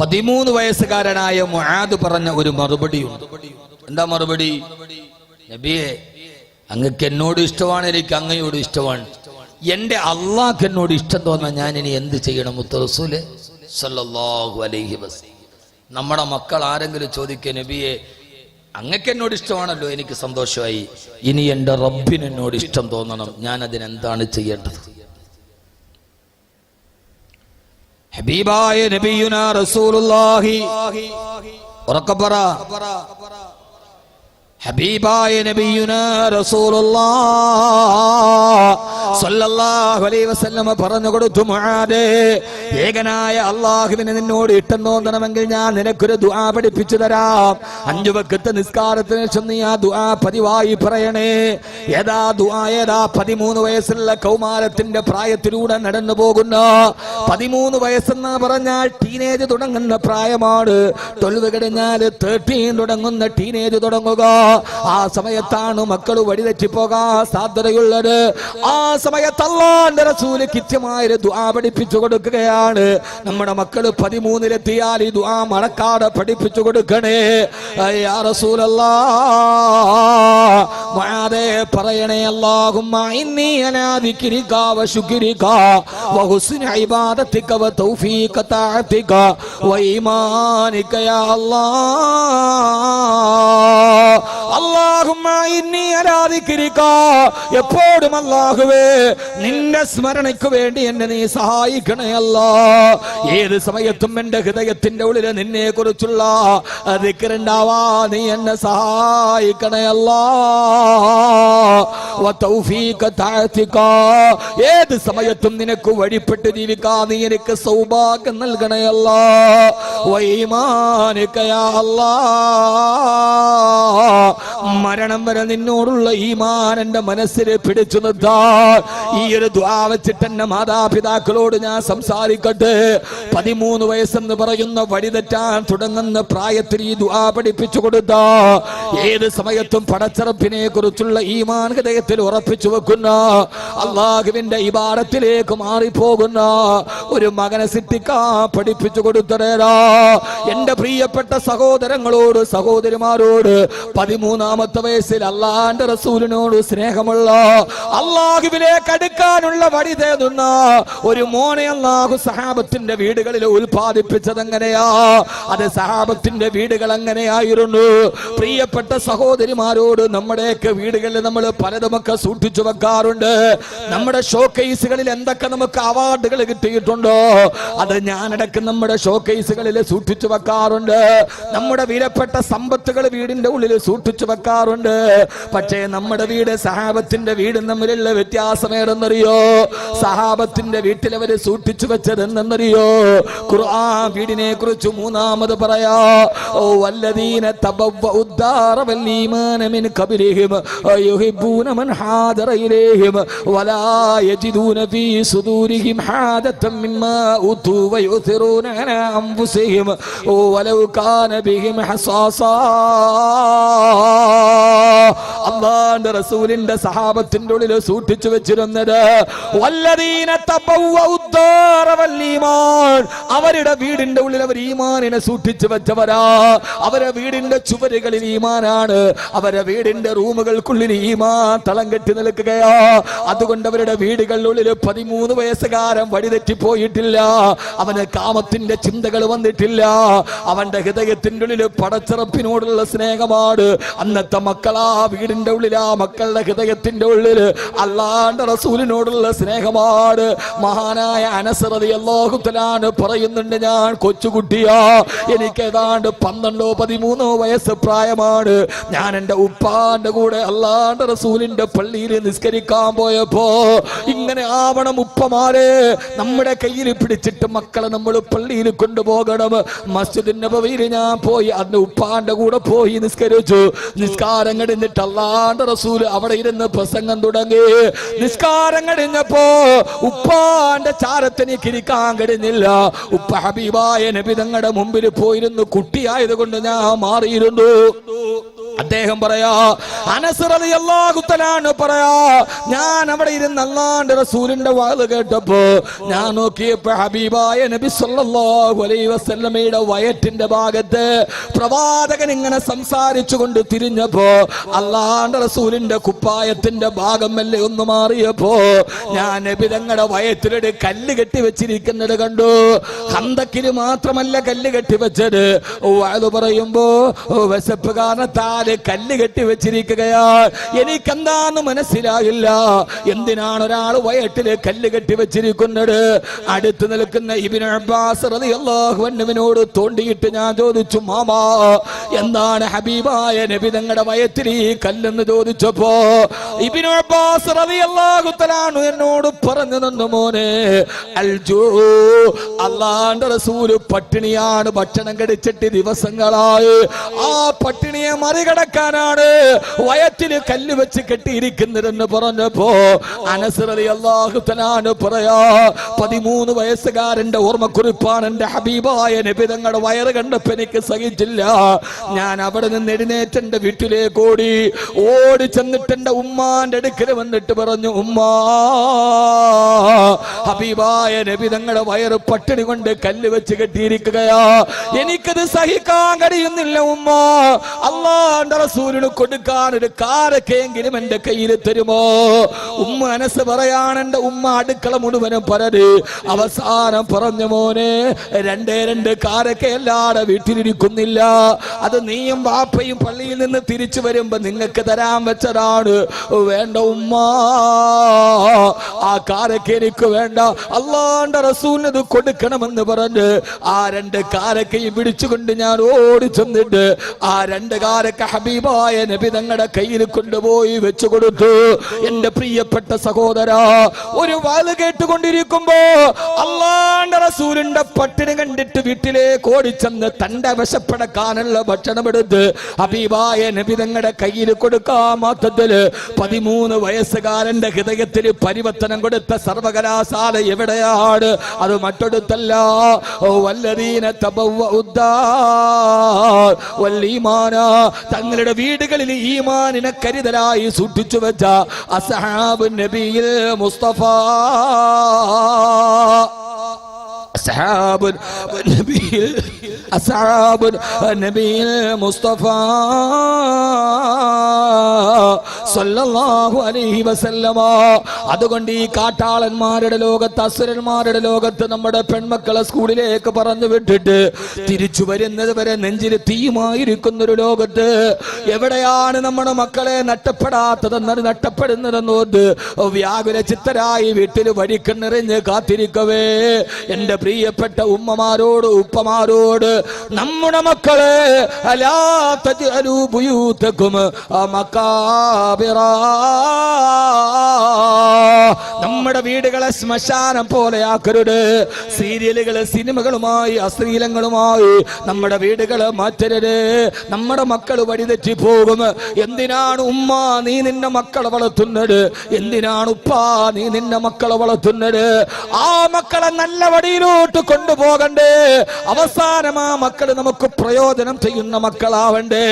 13 വയസ്സുകാരനായ മുആദ് പറഞ്ഞ ഒരു മറുപടിയുണ്ട്. എന്താ മറുപടി? നബിയെ, അങ്ങക്ക് എന്നോട് ഇഷ്ടമാണ്, എനിക്ക് അങ്ങയോട് ഇഷ്ടമാണ്. എന്റെ അള്ളാഹ് എന്നോട് ഇഷ്ടം തോന്നാൻ ഞാൻ ഇനി എന്ത് ചെയ്യണം? മുത്ത് റസൂലേ സല്ലല്ലാഹു അലൈഹി വസല്ലം. നമ്മുടെ മക്കൾ ആരെങ്കിലും ചോദിക്കുക, നബിയെ അങ്ങക്ക് എന്നോട് ഇഷ്ടമാണല്ലോ, എനിക്ക് സന്തോഷമായി, ഇനി എൻ്റെ റബ്ബിന് എന്നോട് ഇഷ്ടം തോന്നണം, ഞാൻ അതിനെന്താണ് ചെയ്യേണ്ടത്? ഹബീബായ നബിയുനാ റസൂലുള്ളാഹി, ഉറക്കെ പറ, ഹബീബായ നബിയുനാ റസൂലുള്ളാഹി സ്വല്ലല്ലാഹു അലൈഹി വസല്ലം പറഞ്ഞു കൊടുത്തു, മുആദേ, ഏകനായ അല്ലാഹുവിനെ നിന്നോട് ഇഷ്ടം തോന്നണമെങ്കിൽ ഞാൻ നിനക്കൊരു ദുആ പഠിപ്പിച്ചു തരാം. 5 വഖത്ത് നിസ്കാരത്തിന് ശേഷം നീ ആ ദുആ പതിവായി പറയണേ. ഏതാ ദുആ? ഏതാ? 13 വയസ്സുള്ള കൗമാരത്തിന്റെ പ്രായത്തിലൂടെ നടന്നു പോകുന്ന, 13 വയസ്സെന്ന് പറഞ്ഞാൽ ടീനേജ് തുടങ്ങുന്ന പ്രായമാണ്. 12 കഴിഞ്ഞാൽ 13 തുടങ്ങുന്ന ടീനേജ് തുടങ്ങുക. ആ സമയത്താണ് മക്കൾ വഴിതെറ്റിപ്പോകാൻ സാധ്യതയുള്ളത്. ആ സമയത്ത് അല്ലാഹുവിന്റെ റസൂല് കൃത്യമായൊരു ദുആ പഠിപ്പിച്ചു കൊടുക്കുകയാണ്. നമ്മുടെ മക്കൾ 13-ലെത്തിയാൽ ഈ ദുആ മറക്കാതെ പഠിപ്പിച്ചു കൊടുക്കണേ. യാ റസൂലല്ലാഹ്, മുആദേ പറയണേ, അല്ലാഹുമ്മ ഇന്നി അലാ ദിക്രിക വ ശുക്രിക വ ഹുസ്നി ഇബാദതിക വ തൗഫീഖ തഅതിക വ ഈമാനിക യാ അല്ലാഹ്. അല്ലാഹുമ്മ ഇന്നി അലാ ദിക്രിക, എപ്പോഴും അല്ലാഹുവേ നിന്റെ സ്മരണയ്ക്ക് വേണ്ടി എന്നെ നീ സഹായിക്കണേ അല്ലാഹ്. ഏത് സമയത്തും എന്റെ ഹൃദയത്തിന്റെ ഉള്ളിൽ നിന്നെ കുറിച്ചുള്ള ദിക്റുണ്ടാവാ നീ എന്നെ സഹായിക്കണേ അല്ലാഹ്. വ തൗഫീഖ തഅതിക, ഏത് സമയത്തും നിനക്ക് വഴിപ്പെട്ട് ജീവിക്കാൻ നീ എനിക്ക് സൗഭാഗ്യം നൽകണേ അല്ലാഹ്. വ ഈമാനിക യാ അല്ലാഹ്, മരണം വരെ നിന്നോടുള്ള ഈമാൻ എന്റെ മനസ്സിൽ പിടിച്ചു നിർത്താൻ ഈ ഒരു ദുആ വെച്ചിട്ട് എന്റെ മാതാപിതാക്കളോട് ഞാൻ സംസാരിക്കട്ടെ. 13 വയസ്സെന്ന് പറയുന്ന വഴിതെറ്റാൻ തുടങ്ങുന്ന പ്രായത്തിൽ ഈ ദുആ പഠിപ്പിച്ചു കൊടുത്ത, ഏത് സമയത്തും പടച്ചറപ്പിനെ കുറിച്ചുള്ള ഈമാൻ ഹൃദയത്തിൽ ഉറപ്പിച്ചു വെക്കുന്ന, അല്ലാഹുവിന്റെ ഇബാദത്തിലേക്ക് മാറിപ്പോകുന്ന ഒരു മകനെ സൃഷ്ടിക്കാൻ പഠിപ്പിച്ചു കൊടുത്തതേരാ. എന്റെ പ്രിയപ്പെട്ട സഹോദരങ്ങളോട് സഹോദരിമാരോട് 13-ാമത്തെ വയസ്സിൽ അല്ലാഹുവിന്റെ റസൂലിനോട് സ്നേഹമുള്ള, അല്ലാഹുവിലേക്ക് അടുക്കാനുള്ള വഴി തേടുന്ന ഒരു മോനെ അല്ലാഹു സഹാബത്തിന്റെ വീടുകളിൽ ഉൽപ്പാദിപ്പിച്ചത് എങ്ങനെയാ? അത് സഹാബത്തിന്റെ വീടുകൾ എങ്ങനെയായിരുന്നു? പ്രിയപ്പെട്ട സഹോദരിമാരോട്, നമ്മുടെയൊക്കെ വീടുകളിൽ നമ്മൾ പലതുമൊക്കെ സൂക്ഷിച്ചു വെക്കാറുണ്ട്. നമ്മുടെ ഷോക്കേസുകളിൽ എന്തൊക്കെ നമുക്ക് അവാർഡുകൾ കിട്ടിയിട്ടുണ്ടോ അത് ഞാനടക്കം നമ്മുടെ ഷോക്കേസുകളിൽ സൂക്ഷിച്ചു വെക്കാറുണ്ട്. നമ്മുടെ വിലപ്പെട്ട സമ്പത്തുകൾ വീടിന്റെ ഉള്ളിൽ സൂക്ഷിച്ചു വെക്കാറുണ്ട്. പക്ഷേ നമ്മുടെ വീട് സഹാബത്തിന്റെ വീടും തമ്മിലുള്ള വ്യത്യാസം ഏതെന്നറിയോ? സഹാബത്തിന്റെ വീട്ടിൽ അവര് സൂക്ഷിച്ചു വെച്ചത് എന്തെന്നറിയോ? ഖുർആൻ വീടിനെ കുറിച്ച് 3-ാമത് പറയാ, ഓ വല്ലദീന തബവ്വഉ الدار والإيمان من قبلهم يحبون من هاجر إليهم ولا يجدون في صدورهم حاجة مما أوتوا ويؤثرون على أنفسهم ولو كان بهم خصاصة. അല്ലാഹുവിന്റെ റസൂലിന്റെ സഹാബത്തിന്റെ ഉള്ളിൽ സൂക്ഷിച്ചു വെച്ചിരുന്നത് വല്ലദീന തബവ്വഉ الدار والإيمان, അവരുടെ വീടിന്റെ ഉള്ളിൽ അവർ ഈമാനിനെ സൂക്ഷിച്ചു വെച്ചവരാ. അവരുടെ വീടിന്റെ ചുവരുകളിൽ ഈമാനാണ്, അവരുടെ വീടിന്റെ റൂമുകൾക്കുള്ളിൽ ഈമാൻ തളം കെട്ടി നിൽക്കുകയാ. അതുകൊണ്ട് അവരുടെ വീടുകളിലുള്ളിൽ 13 വയസ്സുകാരൻ വഴിതെറ്റിപ്പോയിട്ടില്ല. അവന് കാമത്തിന്റെ ചിന്തകൾ വന്നിട്ടില്ല. അവന്റെ ഹൃദയത്തിന്റെ ഉള്ളിൽ പടച്ചിറപ്പിനോടുള്ള സ്നേഹമാണ്. അന്നത്തെ മക്കളാ വീടിന്റെ ഉള്ളിൽ, ആ മക്കളുടെ ഹൃദയത്തിന്റെ ഉള്ളിൽ അല്ലാഹുവിന്റെ റസൂലിനോടുള്ള സ്നേഹമാണ്. മഹാനായ അനസ് റളിയല്ലാഹു തആല പറയുന്നുണ്ട്, ഞാൻ കൊച്ചുകുട്ടിയാ, എനിക്ക് ഏതാണ്ട് 12-13 വയസ്സ് പ്രായമാണ്. ഞാൻ എൻ്റെ ഉപ്പാന്റെ കൂടെ അല്ലാഹുവിന്റെ റസൂലിന്റെ പള്ളിയിൽ നിസ്കരിക്കാൻ പോയപ്പോ, ഇങ്ങനെ ആവണം ഉപ്പമാരെ, നമ്മുടെ കയ്യിൽ പിടിച്ചിട്ട് മക്കളെ നമ്മൾ പള്ളിയിൽ കൊണ്ടുപോകണം. മസ്ജിദുൻ നബവിയിൽ ഞാൻ പോയി അന്ന് ഉപ്പാന്റെ കൂടെ പോയി നിസ്കരിച്ചു. നിസ്കാരം കഴിഞ്ഞിട്ട് അല്ലാഹുവിന്റെ റസൂൽ അവിടെ ഇരുന്ന് പ്രസംഗം തുടങ്ങി. നിസ്കാരം കഴിഞ്ഞപ്പോ ഉപ്പാന്റെ ചാരത്തിനിക്ക് ഇരിക്കാൻ കഴിഞ്ഞില്ല. ഉപ്പ ഹബീബായ നബി തങ്ങളുടെ മുമ്പിൽ പോയിരുന്നു. കുട്ടിയായത് കൊണ്ട് ഞാൻ മാറിയിരുന്നു. അദ്ദേഹം പറയാ, അനസ് റളിയല്ലാഹു തആല പറയാ, ഞാൻ അവിടെ ഇരുന്ന് അല്ലാഹുവിന്റെ റസൂലിന്റെ വാള് കേട്ടപ്പോ ഞാൻ നോക്കിയപ്പോ ഹബീബായ നബി സല്ലല്ലാഹു അലൈഹി വസല്ലമയുടെ വയറ്റിന്റെ ഭാഗത്ത് പ്രവാചകൻ ഇങ്ങനെ സംസാരിച്ചു കൊണ്ട് തിരിഞ്ഞപ്പോ അല്ലാഹുവിന്റെ റസൂലിന്റെ കുപ്പായത്തിന്റെ ഭാഗം മെല്ലെ ഒന്ന് മാറിയപ്പോ ഞാൻ നബി തങ്ങളുടെ വയറ്റിലൊരു കല്ല് കെട്ടി വെച്ചിരിക്കുന്നത് കണ്ടു. ഖന്തക്കിന് മാത്രമല്ല കല്ല് കെട്ടി വെച്ചത്, വാള് പറയുമ്പോ വിശപ്പ് കാരണത്താൽ കല്ല് കെട്ടി വെച്ചിരിക്കുകയാ. എനിക്കെന്താന്ന് മനസ്സിലായില്ല, എന്തിനാണ് ഒരാൾ വയറ്റില് കല്ല് കെട്ടി വെച്ചിരിക്കുന്നത്? അടുത്ത് നിൽക്കുന്ന ഇബ്നു അബ്ബാസ് റളിയല്ലാഹു അൻഹുവിനോട് തോണ്ടിയിട്ട് ഞാൻ ചോദിച്ചു, മാമാ എന്താണ് ഹബീബായ നബി തങ്ങളുടെ വയറ്റിൽ ഈ കല്ലെന്ന് ചോദിച്ചപ്പോ ഇബ്നു അബ്ബാസ് റളിയല്ലാഹു തആല എന്നോട് പറഞ്ഞു തന്നു, മോനെ അൽജൂ, അല്ലാഹുവിന്റെ റസൂല് പട്ടിണിയാണ്, ഭക്ഷണം കഴിച്ചിട്ട് ദിവസങ്ങളായി. ആ പട്ടിണിയെ മറികടക്കാനാണ് വയറ്റില് കല്ല് വെച്ച് കെട്ടിയിരിക്കുന്നതെന്ന് പറഞ്ഞപ്പോ അനസ് റളിയല്ലാഹു തആല പറയാ, 13 വയസ്സുകാരന്റെ ഓർമ്മക്കുറിപ്പാണ് എന്റെ ഹബീബായ നബി തങ്ങളുടെ വയറ് കണ്ടപ്പോ എനിക്ക് സഹിച്ചില്ല. ഞാൻ അവിടെ നിന്ന് എഴുന്നേറ്റ് എന്റെ വീട്ടിലേക്ക് ഓടി ചെന്നിട്ട് എന്റെ ഉമ്മാന്റെ അടുക്കൽ വന്നിട്ട് പറഞ്ഞു, ഉമ്മാ, ഹബീബായ നബി തങ്ങളുടെ വയറ് പട്ടിണി കൊണ്ട് കല്ല് വെച്ച് കെട്ടിയിരിക്കുകയാ, എനിക്കത് സഹിക്കാൻ കഴിയുന്നില്ല ഉമ്മ. അല്ലാഹുവിന്റെ റസൂലിന് കൊടുക്കാൻ ഒരു കാരക്കയെങ്കിലും എന്റെ കയ്യിൽ തരുമോ? ഉമ്മ അനസ് പറയാണ്, എന്റെ ഉമ്മ അടുക്കള മുഴുവനും പരത് അവസാനം പറഞ്ഞു, മോനെ, 2 കാരക്കയല്ലാതെ വീട്ടിലിരിക്കുന്നില്ല, അത് നീയും ബാപ്പയും പള്ളിയിൽ നിന്ന് തിരിച്ചു വരുമ്പോ നിങ്ങൾക്ക് തരാൻ വെച്ചതാണ്. വേണ്ട ഉമ്മ, ആ കാരക്ക എനിക്ക് വേണ്ട, അല്ലാഹുവിന്റെ റസൂലിന് ഇത് കൊടുക്കണമെന്ന് പറഞ്ഞ് ആ 2 കാരക്കയും പിടിച്ചുകൊണ്ട് ഞാൻ ഓടി ചെന്നിട്ട് ആ 2 കാരക്ക ഹബീബായ നബി തങ്ങളുടെ കയ്യിൽ കൊണ്ടുപോയി വെച്ചു കൊടുത്തു. എന്റെ പ്രിയപ്പെട്ട സഹോദരാ, ഒരു വാല് കേട്ടുകൊണ്ടിരിക്കുമ്പോ അല്ലാഹുവിന്റെ റസൂലിന്റെ പട്ടിണി കണ്ടിട്ട് വീട്ടിലേക്ക് ഓടിച്ചെന്ന് തന്റെ വിശപ്പടക്കാനുള്ള ഭക്ഷണം എടുത്ത് ഹബീബായ നബി തങ്ങളുടെ കയ്യിൽ കൊടുക്കാൻ മാത്രത്തില് 13 വയസ്സുകാരന്റെ ഹൃദയത്തിൽ പരിവർത്തനം കൊടുത്ത സർവകലാശാല എവിടെയാണ്? അത് മറ്റൊടുത്തല്ല, വല്ലദീന തബവ്വഉദ്ദാർ വൽഈമാന, തങ്ങളുടെ വീടുകളിൽ ഈമാനിനെ കരുതലായി സൂക്ഷിച്ചു വെച്ച അസ്ഹാബുൻ നബിയിൽ മുസ്തഫ, അസ്ഹാബുൻ നബിയിൽ മുസ്തഫ സല്ലല്ലാഹു അലൈഹി വസല്ലമ. അതുകൊണ്ട് ഈ കാട്ടാളന്മാരുടെ ലോകത്ത്, അസുരന്മാരുടെ ലോകത്ത് നമ്മുടെ പെൺമക്കളെ സ്കൂളിലേക്ക് പറഞ്ഞു വിട്ടിട്ട് തിരിച്ചു വരുന്നത് വരെ നെഞ്ചിൽ തീയുമായിരിക്കുന്ന ഒരു ലോകത്ത് എവിടെയാണ് നമ്മുടെ മക്കളെ നഷ്ടപ്പെടുന്നതെന്നോർത്ത് വ്യാകുല ചിത്തരായി വീട്ടിൽ വഴിക്കണ്ണെറിഞ്ഞ് കാത്തിരിക്കവേ എന്റെ പ്രിയപ്പെട്ട ഉമ്മമാരോട് ഉപ്പമാരോട്, നമ്മുടെ മക്കളെ അലാ തജ്അലൂ ബുയൂതകും മഖാബിറ, നമ്മുടെ വീടുകളെ ശ്മശാനം പോലെയാക്കരുത്. സീരിയലുകള്, സിനിമകളുമായി, അശ്ലീലങ്ങളുമായി നമ്മുടെ വീടുകളെ മാറ്റരുത്. നമ്മുടെ മക്കൾ വഴിതെറ്റി പോകും. എന്തിനാണ് ഉമ്മ നീ നിന്റെ മക്കളെ വളർത്തുന്നത്? എന്തിനാണ് ഉപ്പ നീ നിന്റെ മക്കളെ വളർത്തുന്നത്? ആ മക്കളെ നല്ല വഴിയിലോട്ട് കൊണ്ടുപോകണ്ടേ? അവസാനം ആ മക്കള് നമുക്ക് പ്രയോജനം ചെയ്യുന്ന മക്കളാവണ്ടേ?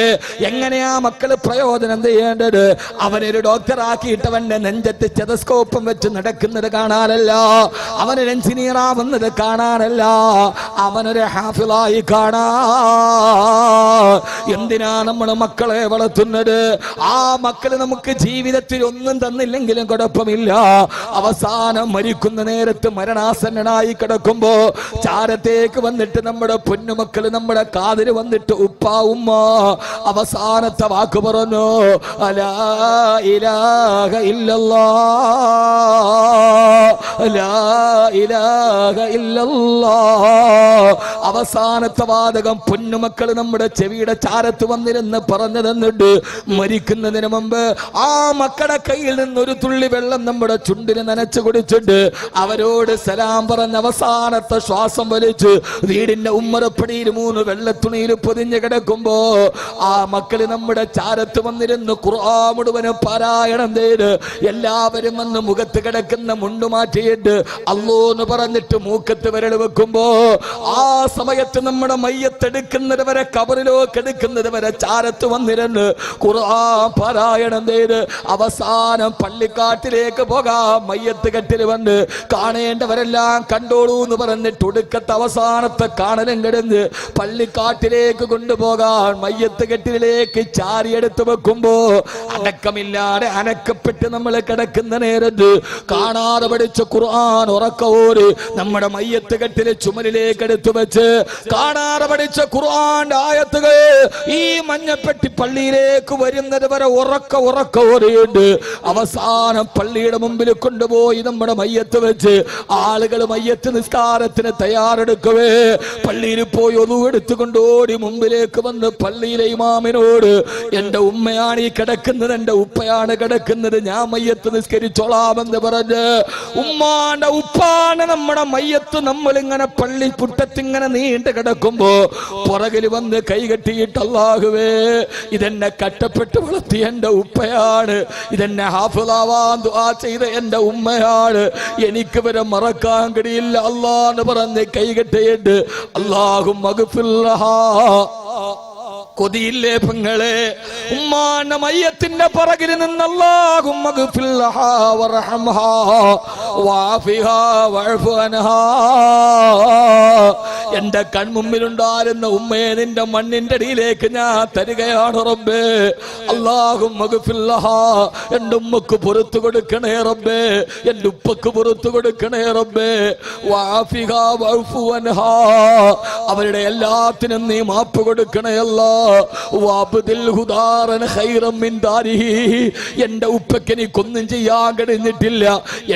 എങ്ങനെയാ മക്കള് പ്രയോജനം ചെയ്യേണ്ടത്? അവനൊരു ഡോക്ടറാക്കിയിട്ട് അവന്റെ നെഞ്ചത്ത് സ്റ്റെതസ്കോപ്പും വെച്ച് നടക്കുന്നത് കാണാനല്ല, അവനൊരു എഞ്ചിനീയർ ആവുന്നത് കാണാനല്ല, അവനൊരു ഹാഫിളായി കാണാ. എന്തിനാ നമ്മൾ മക്കളെ വളർത്തുന്നത്? ആ മക്കള് നമുക്ക് ജീവിതത്തിൽ ഒന്നും തന്നില്ലെങ്കിലും കുഴപ്പമില്ല, അവസാനം മരിക്കുന്ന നേരത്ത് മരണാസന്നനായി കിടക്കുമ്പോ ചാരത്തേക്ക് വന്നിട്ട് നമ്മുടെ പൊന്നുമക്കള് നമ്മുടെ കാതിൽ വന്നിട്ട് ഉപ്പ ഉമ്മ അവസാനത്തെ വാക്ക് പറഞ്ഞു, അലാ ഇലാഹ ഇല്ലല്ലാഹ്, ലാ ഇലാഹ ഇല്ലല്ലാഹ്. അവസാനത്തെ വാദകം പൊന്നുമക്കള് നമ്മുടെ ചെവിയുടെ ചാരത്ത് വന്നിരുന്ന് പറഞ്ഞു തന്നിട്ട് മരിക്കുന്നതിന് മുമ്പ് ആ മക്കളുടെ കയ്യിൽ നിന്നൊരു തുള്ളി വെള്ളം നമ്മുടെ ചുണ്ടിന് നനച്ചു കുടിച്ചിട്ട് അവരോട് സലാം പറഞ്ഞ അവസാനത്തെ ശ്വാസം വലിച്ച് വീടിന്റെ ഉമ്മറപ്പടിയിൽ 3 വെള്ളത്തുണിയിൽ പൊതിഞ്ഞു കിടക്കുമ്പോ ആ മക്കള് നമ്മുടെ ചാരത്ത് വന്നിരുന്ന് ഖുർആൻ മുഴുവനും പാരായണം ചെയ്ത് എല്ലാവരും വന്ന് മുഖ മുഖത്ത് കിടക്കുന്ന മുണ്ടു മാറ്റിയിട്ട് അല്ലാഹു പറഞ്ഞിട്ട് മൂക്കത്ത് വിരൽ വെക്കുമ്പോ ആ സമയത്ത് നമ്മുടെ മയ്യത്തെടുക്കുന്നത് വരെ കബറിലേക്ക് എടുക്കുന്നത് വരെ ചാരത്ത് വന്നിരുന്ന് ഖുർആൻ പാരായണം ചെയ്ത് അവസാനം പള്ളിക്കാട്ടിലേക്ക് പോകാം. മയ്യത്ത് കെട്ടിൽ വന്ന് കാണേണ്ടവരെല്ലാം കണ്ടോളൂ എന്ന് പറഞ്ഞിട്ട് ഒടുക്കത്തെ അവസാനത്തെ കാണലും കിടന്ന് പള്ളിക്കാട്ടിലേക്ക് കൊണ്ടുപോകാൻ മയ്യത്ത് കെട്ടിലേക്ക് ചാരിയെടുത്ത് വെക്കുമ്പോ അടക്കമില്ലാതെ അനക്കപ്പെട്ട് നമ്മൾ കിടക്കുന്ന നേരത്ത് കാണാതെ പഠിച്ച ഖുർആൻ ഉറക്കവോര് നമ്മുടെ മയ്യത്ത് കെട്ടിലെ ചുമലിലേക്ക് എടുത്തു വെച്ച് കാണാതെ പഠിച്ച ഖുർആന്റെ ആയത്തുകൾ ഈ മഞ്ഞപ്പെട്ടി പള്ളിയിലേക്ക് വരുന്നത് വരെ ഉറക്കവോരെയുണ്ട്. അവസാനം പള്ളിയുടെ മുമ്പിൽ കൊണ്ടുപോയി നമ്മുടെ മയ്യത്ത് വെച്ച് ആളുകൾ മയ്യത്ത് നിസ്കാരത്തിന് തയ്യാറെടുക്കവേ പള്ളിയിൽ പോയി ഒതുവെടുത്തുകൊണ്ട് ഓടി മുമ്പിലേക്ക് വന്ന് പള്ളിയിലെ ഇമാമിനോട് എന്റെ ഉമ്മയാണ് ഈ കിടക്കുന്നത്, എന്റെ ഉപ്പയാണ് കിടക്കുന്നത്, ഞാൻ മയ്യത്ത് നിസ്കരിച്ചോളാമെന്ന് പറഞ്ഞ് ഉമ്മാന്റെ ഉപ്പാണ് നമ്മുടെ മയ്യത്ത് നമ്മളിങ്ങനെ പള്ളി പുട്ടത്തിങ്ങനെ നീണ്ടു കിടക്കുമ്പോ പുറകിൽ വന്ന് കൈകെട്ടിയിട്ട് അല്ലാഹുവേ ഇതെന്നെ കട്ടപ്പെട്ട് വളർത്തിയ എന്റെ ഉപ്പയാണ്, ഇതെന്നെ ഹാഫിളാവാൻ ദുആ ചെയ്ത എന്റെ ഉമ്മയാണ്, എനിക്ക് വരെ മറക്കാൻ കഴിയില്ല അല്ലാഹ് പറഞ്ഞ് കൈകെട്ടിയിട്ട് അല്ലാഹു മഗ്ഫിർ ലഹാ. കൊതിയില്ലേ പെങ്ങളെ? ഉമ്മാന്റെ മയ്യത്തിന്റെ പുറകിൽ നിന്ന് അല്ലാഹു മഗ്ഫിർ ലഹാ വർഹംഹാ വഅഫിഹാ വഅഫു അൻഹാ. എന്റെ കൺമുമ്പിലുണ്ടായിരുന്ന ഉമ്മയെ നിന്റെ മണ്ണിന്റെ അടിയിലേക്ക് ഞാൻ തരികയാണ് റബ്ബേ. അല്ലാഹു മഗ്ഫിർ ലഹാ, എന്റെ ഉമ്മക്ക് പുറത്തു കൊടുക്കണേ റബ്ബേ, എന്റെ ഉപ്പക്ക് പുറത്തു കൊടുക്കണേ റബ്ബേ. വഅഫിഹാ വഅഫു അൻഹാ, അവരുടെ എല്ലാത്തിനും നീ മാപ്പ് കൊടുക്കണേ അല്ലാ. എന്റെ ഉപ്പക്ക് എനിക്കൊന്നും ചെയ്യാൻ കഴിഞ്ഞിട്ടില്ല,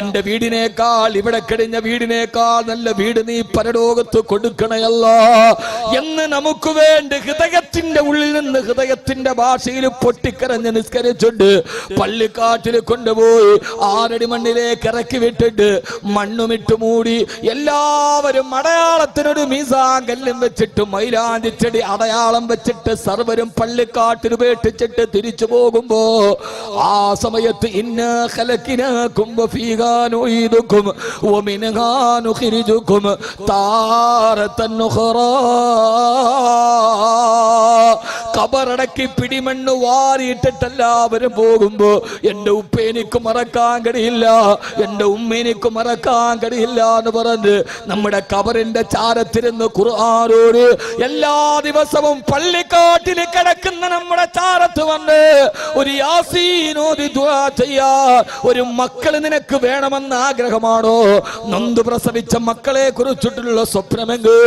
എന്റെ വീടിനേക്കാൾ ഇവിടെ കഴിഞ്ഞ വീടിനേക്കാൾ നല്ല വീട് നീ പരലോകത്ത് കൊടുക്കണയല്ല എന്ന് നമുക്ക് വേണ്ടി ഹൃദയത്തിന്റെ ഉള്ളിൽ നിന്ന് ഹൃദയത്തിന്റെ ഭാഷയിൽ പൊട്ടിക്കരഞ്ഞ് നിസ്കരിച്ചുണ്ട് പള്ളിക്കാട്ടിൽ കൊണ്ടുപോയി 6 അടി മണ്ണിലേക്ക് ഇറക്കി വിട്ടിട്ട് മണ്ണുമിട്ട് മൂടി എല്ലാവരും അടയാളത്തിനൊരു മീസാൻ കല്ലും വെച്ചിട്ട് മൈലാഞ്ചി ചെടി അടയാളം വെച്ചിട്ട് സർവരും പള്ളിക്കാട്ടിൽ ഉപേക്ഷിച്ചിട്ട് തിരിച്ചു പോകുമ്പോ ആ സമയത്ത് ഇന്നാ ഖലഖനാകും വഫീഹാ നുഈദുകും വമിൻഹാ നുഖ്രിജുകും താറതൻ ഉഖറാ. കബറടക്കി പിടിമണ്ണ് വാരിയിട്ടിട്ട് എല്ലാവരും പോകുമ്പോ എന്റെ ഉപ്പ എനിക്ക് മറക്കാൻ കഴിയില്ല, എന്റെ ഉമ്മ എനിക്ക് മറക്കാൻ കഴിയില്ല എന്ന് പറഞ്ഞ് നമ്മുടെ കബറിന്റെ ചാരത്തിരുന്ന് ഖുർആനോട് എല്ലാ ദിവസവും പള്ളിക്കാട്ടിൽ കിടക്കുന്ന നമ്മുടെ ചാരത്ത് വന്ന് ഒരു യാസീൻ ഓതി ദുആ ചെയ്യാ. ഒരു മക്കള് നിനക്ക് വേണമെന്ന് ആഗ്രഹമാണോ? നൊന്ത് പ്രസവിച്ച മക്കളെ കുറിച്ചിട്ടുള്ള സ്വപ്നമെങ്കിൽ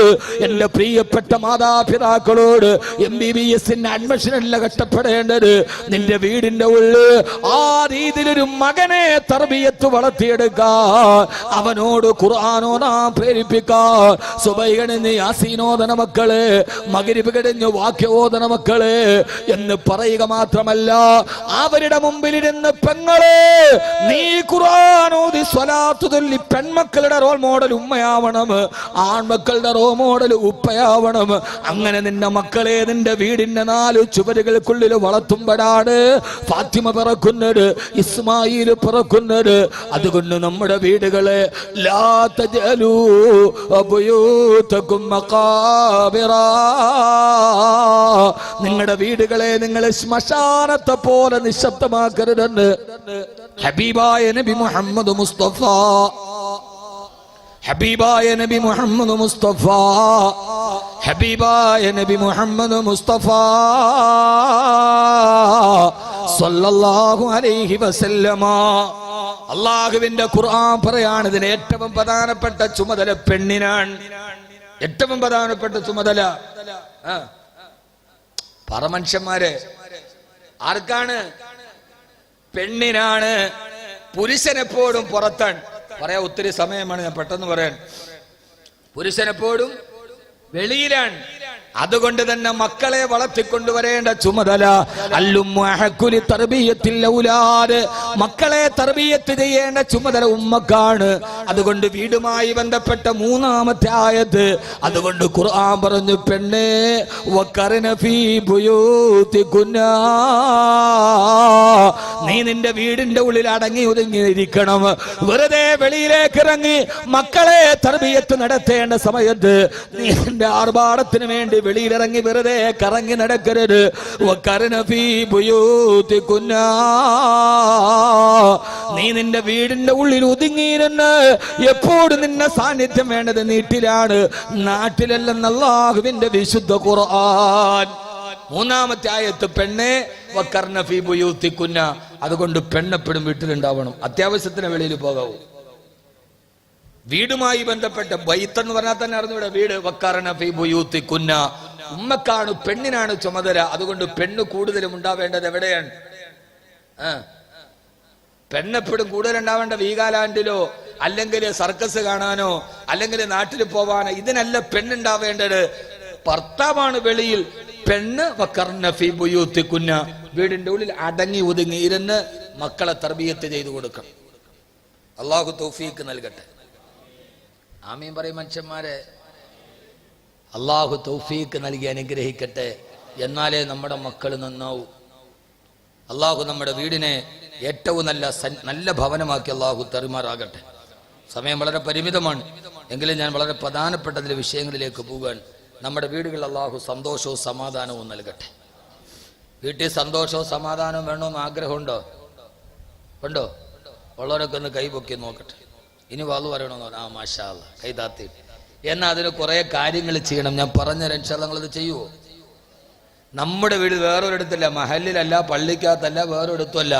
എന്റെ പ്രിയപ്പെട്ട മാതാപിതാക്കളോട് MBBS അഡ്മിഷൻ അല്ല കഷ്ടപ്പെടേണ്ടത്, നിന്റെ വീടിന്റെ ഉള്ളിൽ ആ രീതിയിലൊരു മകനെ തർബിയത്ത് വളർത്തിയെടുക്കാ, അവനോട് ഖുർആനോദാൻ പ്രേരിപ്പിക്കാ. സുബഹി കഴിഞ്ഞ് യാസീനോദന മക്കളെ, മഗ്രിബ് കഴിഞ്ഞ് വാക്യോദന മക്കളെ എന്ന് പറയുക മാത്രമല്ല അവരുടെ മുമ്പിലിരുന്ന് പെങ്ങളെ നീ ഖുർആനോദി സ്വലാത്ത് ചൊല്ലി പെൺമക്കളുടെ റോൾ മോഡൽ ഉമ്മയാവണം, ആൺമക്കളുടെ റോൾ മോഡൽ ഉപ്പയാവണം. അങ്ങനെ നിന്റെ മക്കളെ നിന്റെ വീടിന്റെ 4 ചുവരുകൾക്കുള്ളിൽ വളർത്തുമ്പോഴാണ് ഫാത്തിമ പിറക്കുന്നത്, ഇസ്മായിൽ പിറക്കുന്നത്. അതുകൊണ്ട് നമ്മുടെ വീടുകളെ ലാ തജലൂ ബുയൂതകും മഖാബിറാ, നിങ്ങളുടെ വീടുകളെ നിങ്ങൾ ശ്മശാനത്തെ പോലെ നിശബ്ദമാക്കരുതെന്ന് ഹബീബായ നബി മുഹമ്മദ് മുസ്തഫ, ഹബീബായ നബി മുഹമ്മദ് മുസ്തഫ, ഹബീബായ നബി മുഹമ്മദ് മുസ്തഫ സല്ലല്ലാഹു അലൈഹി വസല്ലമ. അല്ലാഹുവിന്റെ ഖുർആൻ പറയാണ് ഇതിന് ഏറ്റവും പ്രധാനപ്പെട്ട ചുമതല പെണ്ണിനാണ്. ഏറ്റവും പ്രധാനപ്പെട്ട ചുമതല പറമനുഷ്യന്മാരെ ആർക്കാണ്? പെണ്ണിനാണ്. പുരുഷനെപ്പോഴും പുറത്താണ്. പറയാ ഒത്തിരി സമയമാണ്, ഞാൻ പെട്ടെന്ന് പറയാൻ. പുരുഷനെപ്പോഴും വെളിയിലാണ്. അതുകൊണ്ട് തന്നെ മക്കളെ വളർത്തിക്കൊണ്ടുവരേണ്ട ചുമതല മക്കളെ തർബിയത്ത് ചെയ്യേണ്ട ചുമതല ഉമ്മക്കാണ്. അതുകൊണ്ട് വീടുമായി ബന്ധപ്പെട്ട മൂന്നാമത്തെ ആയത്ത്. അതുകൊണ്ട് ഖുർആൻ പറഞ്ഞു, പെണ്ണേ വഖർന ഫീ ബുയൂതികുന്നാ, നീ നിന്റെ വീടിന്റെ ഉള്ളിൽ അടങ്ങി ഒതുങ്ങിയിരിക്കണം. വെറുതെ വെളിയിലേക്ക് ഇറങ്ങി മക്കളെ തർബിയത്ത് നടത്തേണ്ട സമയത്ത് നീ നിന്റെ ആർഭാടത്തിന് വേണ്ടി വെളിയിലിറങ്ങി വെറുതെ കറങ്ങി നടക്കരുത്. വഖർന ഫീ ബുയൂതികുന്നാ, നീ നിന്റെ വീടിന്റെ ഉള്ളിൽ ഒതുങ്ങിയിരുന്ന് എപ്പോഴും നിന്നെ സാന്നിധ്യം വേണ്ടത് വീട്ടിലാണ്, നാട്ടിലല്ലെന്ന് അല്ലാഹുവിന്റെ വിശുദ്ധ ഖുർആൻ. മൂന്നാമത്തെ ആയത്ത് പെണ്ണെ വഖർന ഫീ ബുയൂതികുന്ന, അതുകൊണ്ട് പെണ്ണെപ്പോഴും വീട്ടിലുണ്ടാവണം. അത്യാവശ്യത്തിന് വെളിയിൽ പോകാവൂ. വീടുമായി ബന്ധപ്പെട്ട ബൈത്ത് എന്ന് പറഞ്ഞാൽ തന്നെ അറിഞ്ഞൂടെ വീട്. വഖർന ഫീ ബുയൂതികുന്ന, ഉമ്മക്കാണ് പെണ്ണിനാണ് ചുമതല. അതുകൊണ്ട് പെണ്ണ് കൂടുതലും ഉണ്ടാവേണ്ടത് എവിടെയാണ്? പെണ്ണെപ്പോഴും കൂടുതലുണ്ടാവേണ്ട വീഗാലാൻഡിലോ അല്ലെങ്കിൽ സർക്കസ് കാണാനോ അല്ലെങ്കിൽ നാട്ടിൽ പോവാനോ ഇതിനല്ല പെണ്ണുണ്ടാവേണ്ടത്. ഭർത്താവാണ് വെളിയിൽ, പെണ്ണ് വഖർന ഫീ ബുയൂതികുന്ന, വീടിന്റെ ഉള്ളിൽ അടങ്ങി ഒതുങ്ങി ഇരുന്ന് മക്കളെ തർബിയത്ത് ചെയ്തു കൊടുക്കണം. അല്ലാഹു തൗഫീഖ് നൽകട്ടെ. ആമീൻ പറയും മനുഷ്യന്മാരെ. അല്ലാഹു തൗഫീഖ് നൽകി അനുഗ്രഹിക്കട്ടെ. എന്നാലേ നമ്മുടെ മക്കൾ നന്നാവൂ. അല്ലാഹു നമ്മുടെ വീടിനെ ഏറ്റവും നല്ല ഭവനമാക്കി അല്ലാഹു തരുമാറാകട്ടെ. സമയം വളരെ പരിമിതമാണ്, എങ്കിലും ഞാൻ വളരെ പ്രധാനപ്പെട്ട ചില വിഷയങ്ങളിലേക്ക് പോകാൻ. നമ്മുടെ വീടുകളിൽ അല്ലാഹു സന്തോഷവും സമാധാനവും നൽകട്ടെ. വീട്ടിൽ സന്തോഷവും സമാധാനവും വേണമെന്ന് ആഗ്രഹമുണ്ടോ? ഉണ്ടോ? ഉള്ളവരൊക്കെ ഒന്ന് കൈപൊക്കി നോക്കട്ടെ. ഇനി വാളു പറയണമെന്ന്. ആ മാഷാ അല്ലാഹ്, കൈ താത്തി. എന്നാൽ അതിന് കുറെ കാര്യങ്ങൾ ചെയ്യണം. ഞാൻ പറഞ്ഞ ഇൻഷാ അല്ലാഹ് നിങ്ങളത് ചെയ്യുമോ? നമ്മുടെ വീട് വേറൊരിടത്തല്ല, മഹലിലല്ല, പള്ളിക്കകത്തല്ല, വേറൊരിടത്തുമല്ല,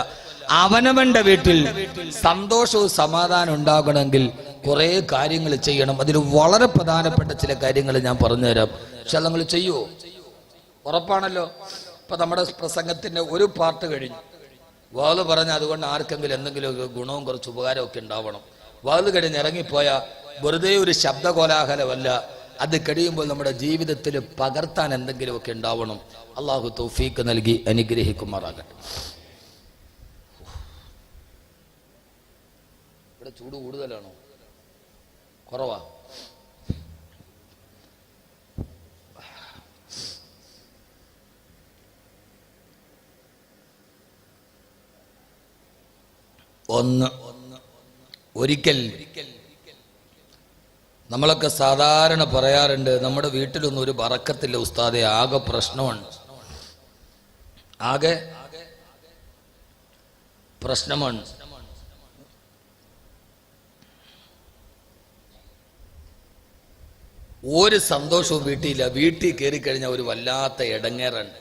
അവനവന്റെ വീട്ടിൽ സന്തോഷവും സമാധാനം ഉണ്ടാകണമെങ്കിൽ കുറെ കാര്യങ്ങൾ ചെയ്യണം. അതിൽ വളരെ പ്രധാനപ്പെട്ട ചില കാര്യങ്ങൾ ഞാൻ പറഞ്ഞുതരാം. പക്ഷെ നിങ്ങൾ ചെയ്യുമോ? ഉറപ്പാണല്ലോ. ഇപ്പൊ നമ്മുടെ പ്രസംഗത്തിന്റെ ഒരു പാർട്ട് കഴിഞ്ഞു. വാള് പറഞ്ഞ അതുകൊണ്ട് ആർക്കെങ്കിലും എന്തെങ്കിലും ഒരു ഗുണവും കുറച്ച് ഉപകാരമൊക്കെ ഉണ്ടാവണം. വാള് കഴിഞ്ഞ് ഇറങ്ങിപ്പോയ വെറുതെ ഒരു ശബ്ദകോലാഹലമല്ല, അത് കഴിയുമ്പോൾ നമ്മുടെ ജീവിതത്തിൽ പകർത്താൻ എന്തെങ്കിലുമൊക്കെ ഉണ്ടാവണം. അല്ലാഹു തൗഫീഖ് നൽകി അനുഗ്രഹിക്കുമാറാകട്ടെ. ഇവിടെ ചൂട് കൂടുതലാണോ കുറവാ? ഒരിക്കൽ നമ്മളൊക്കെ സാധാരണ പറയാറുണ്ട്, നമ്മുടെ വീട്ടിലൊന്നും ഒരു ബറക്കത്തില്ല ഉസ്താദെ, ആകെ പ്രശ്നമാണ്, ആകെ പ്രശ്നമാണ്. ഒരു സന്തോഷവും വീട്ടിലില്ല. വീട്ടിൽ കയറി കഴിഞ്ഞാൽ ഒരു വല്ലാത്ത ഇടങ്ങേറാണ്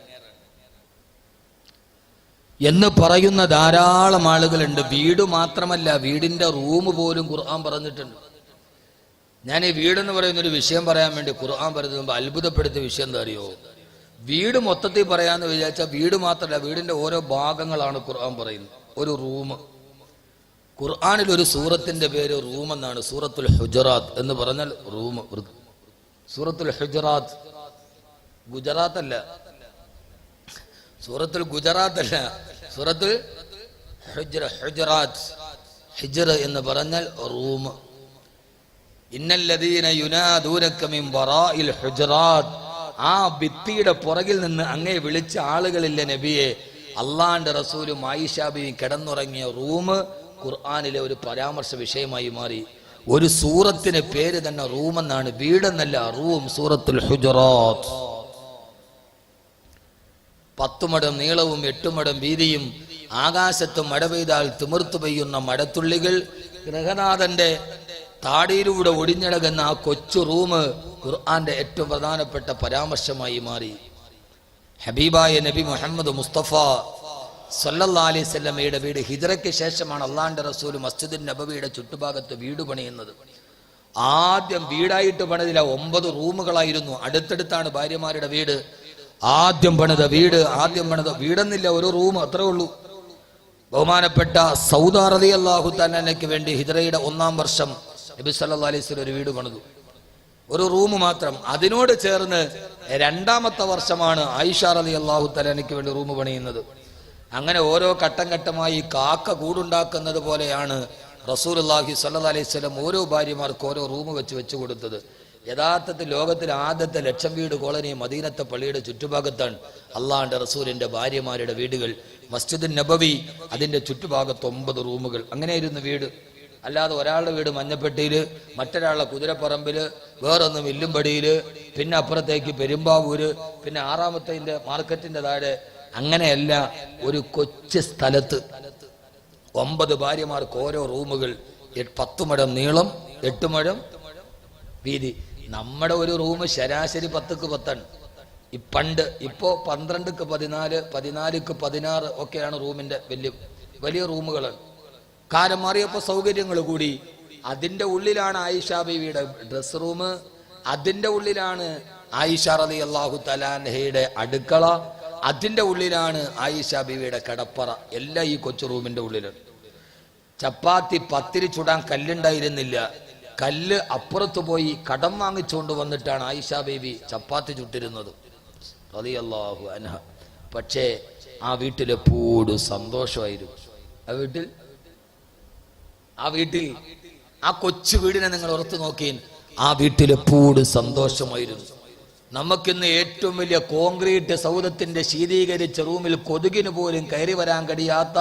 എന്ന് പറയുന്ന ധാരാളം ആളുകളുണ്ട്. വീട് മാത്രമല്ല, വീടിന്റെ റൂം പോലും ഖുർആൻ പറഞ്ഞിട്ടുണ്ട്. ഞാൻ ഈ വീടെന്ന് പറയുന്ന ഒരു വിഷയം പറയാൻ വേണ്ടി ഖുർആൻ പറയുന്നത് മുമ്പ് അത്ഭുതപ്പെടുത്തിയ വിഷയം എന്താ അറിയോ? വീട് മൊത്തത്തിൽ പറയാന്ന് വിചാരിച്ചാൽ വീട് മാത്രമല്ല, വീടിന്റെ ഓരോ ഭാഗങ്ങളാണ് ഖുർആൻ പറയുന്നത്. ഒരു റൂം, ഖുർആനിൽ ഒരു സൂറത്തിന്റെ പേര് റൂം എന്നാണ്. സൂറത്തുൽ ഹുജറാത്ത് എന്ന് പറഞ്ഞാൽ റൂം. സൂറത്തുൽ ഹുജറാത്ത്, ഗുജറാത്ത് അല്ല, സൂറത്തുൽ ഗുജറാത്ത് അല്ല, സൂറത്തുൽ ഹുജറാത്ത്. ഹിജ്ർ എന്ന് പറഞ്ഞാൽ റൂം. ഇന്നല്ലദീന യുനാദൂനക മിൻ വറാഇൽ ഹുജറാത്ത്, ആ ഭിത്തിയുടെ പുറകിൽ നിന്ന് അങ്ങേ വിളിച്ച ആളുകളില്ല നബിയെ. അള്ളാന്റെ റസൂലും ആയിഷ ബീവി കിടന്നുറങ്ങിയ റൂം ഖുർആനിലെ ഒരു പരാമർശ വിഷയമായി മാറി. ഒരു സൂറത്തിന് പേര് തന്നെ റൂം എന്നാണ്, വീടെന്നല്ല, റൂം. സൂറത്തുൽ ഹുജറാത്ത്. 10 മടം നീളവും 8 മടം വീതിയും, ആകാശത്ത് മഴ പെയ്താൽ തിമിർത്തു പെയ്യുന്ന മഴത്തുള്ളികൾ, ഗൃഹനാഥന്റെ താടിയിലൂടെ ഒടിഞ്ഞടങ്ങുന്ന ആ കൊച്ചു റൂം ഖുർആന്റെ ഏറ്റവും പ്രധാനപ്പെട്ട പരാമർശമായി മാറി. ഹബീബായ നബി മുഹമ്മദ് മുസ്തഫ സല്ലല്ലാഹു അലൈഹി വസല്ലമയുടെ വീട് ഹിജ്റയ്ക്ക് ശേഷമാണ് അള്ളാന്റെ റസൂൽ മസ്ജിദുൻ നബവിയുടെ ചുറ്റുഭാഗത്ത് വീട് പണിയുന്നത്. ആദ്യം വീടായിട്ട് പണിതില്ല, 9 റൂമുകളായിരുന്നു. അടുത്തടുത്താണ് ഭാര്യമാരുടെ വീട്. ആദ്യം പണിത വീടെന്നില്ല, ഒരു റൂം, അത്രേ ഉള്ളൂ. ബഹുമാനപ്പെട്ട സൗദ റളിയല്ലാഹു തആലയ്ക്ക് വേണ്ടി ഹിജ്റയുടെ 1-ാം വർഷം നബി സല്ലല്ലാഹു അലൈഹി വസല്ലം ഒരു വീട് പണിതു, ഒരു റൂം മാത്രം. അതിനോട് ചേർന്ന് 2-ാമത്തെ വർഷമാണ് ആയിഷ റളിയല്ലാഹു തആലയ്ക്ക് വേണ്ടി റൂം പണിയുന്നത്. അങ്ങനെ ഓരോ ഘട്ടം ഘട്ടമായി കാക്ക കൂടുണ്ടാക്കുന്നത് പോലെയാണ് റസൂലുള്ളാഹി സ്വല്ലല്ലാഹി അലൈഹി വസല്ലം ഓരോ ഭാര്യമാർക്ക് ഓരോ റൂം വെച്ച് കൊടുത്തത്. യഥാർത്ഥത്തിൽ ലോകത്തിലെ ആദ്യത്തെ 1,00,000 വീട് കോളനി മദീനത്തെ പള്ളിയുടെ ചുറ്റുഭാഗത്താണ്. അള്ളാഹുവിന്റെ റസൂലിന്റെ ഭാര്യമാരുടെ വീടുകൾ. മസ്ജിദുൻ നബവി അതിന്റെ ചുറ്റുഭാഗത്ത് 9 റൂമുകൾ. അങ്ങനെയായിരുന്നു വീട്. അല്ലാതെ ഒരാളുടെ വീട് മഞ്ഞപ്പെട്ടിയില്, മറ്റൊരാളുടെ കുതിരപ്പറമ്പില്, വേറൊന്ന് വില്ലുംപടിയില്, പിന്നെ അപ്പുറത്തേക്ക് പെരുമ്പാവൂര്, പിന്നെ 6ാമത്തെ മാർക്കറ്റിന്റെ താഴെ. അങ്ങനെയല്ല, ഒരു കൊച്ചു സ്ഥലത്ത് 9 ഭാര്യമാർക്ക് ഓരോ റൂമുകൾ. 10 മുഴം നീളം, 8 മുഴം വീതി. നമ്മുടെ ഒരു റൂം ശരാശരി 10ക്ക് 10 പണ്ട്. ഇപ്പോ 12ക്ക് 14, 14ക്ക് 16 ഒക്കെയാണ് റൂമിന്റെ വലിയ റൂമുകളാണ്. കാലം മാറിയപ്പോ സൗകര്യങ്ങൾ കൂടി. അതിന്റെ ഉള്ളിലാണ് ആയിഷ ബീവിയുടെ ഡ്രസ് റൂം, അതിന്റെ ഉള്ളിലാണ് ആയിഷ റളിയല്ലാഹു തആല അൻഹയുടെ അടുക്കള, അതിന്റെ ഉള്ളിലാണ് ആയിഷ ബീവിയുടെ കടപ്പറ. എല്ലാം ഈ കൊച്ചു റൂമിന്റെ ഉള്ളിലാണ്. ചപ്പാത്തി പത്തിരി ചുടാൻ കല്ലുണ്ടായിരുന്നില്ല. കല്ല് അപ്പുറത്ത് പോയി കടം വാങ്ങിച്ചുകൊണ്ട് വന്നിട്ടാണ് ആയിഷ ബീവി ചപ്പാത്തി ചുട്ടിരുന്നത് റളിയല്ലാഹു അൻഹ. പക്ഷേ ആ വീട്ടിലെപ്പോഴും സന്തോഷമായിരുന്നു. ആ വീട്ടിൽ ആ കൊച്ചു വീടിനെ നിങ്ങൾ ഓർത്ത് നോക്കിയൻ. ആ വീട്ടിലെപ്പോഴും സന്തോഷമായിരുന്നു. നമുക്കിന്ന് ഏറ്റവും വലിയ കോൺക്രീറ്റ് സൗധത്തിന്റെ ശീതീകരിച്ച റൂമിൽ കൊതുകിന് പോലും കയറി വരാൻ കഴിയാത്ത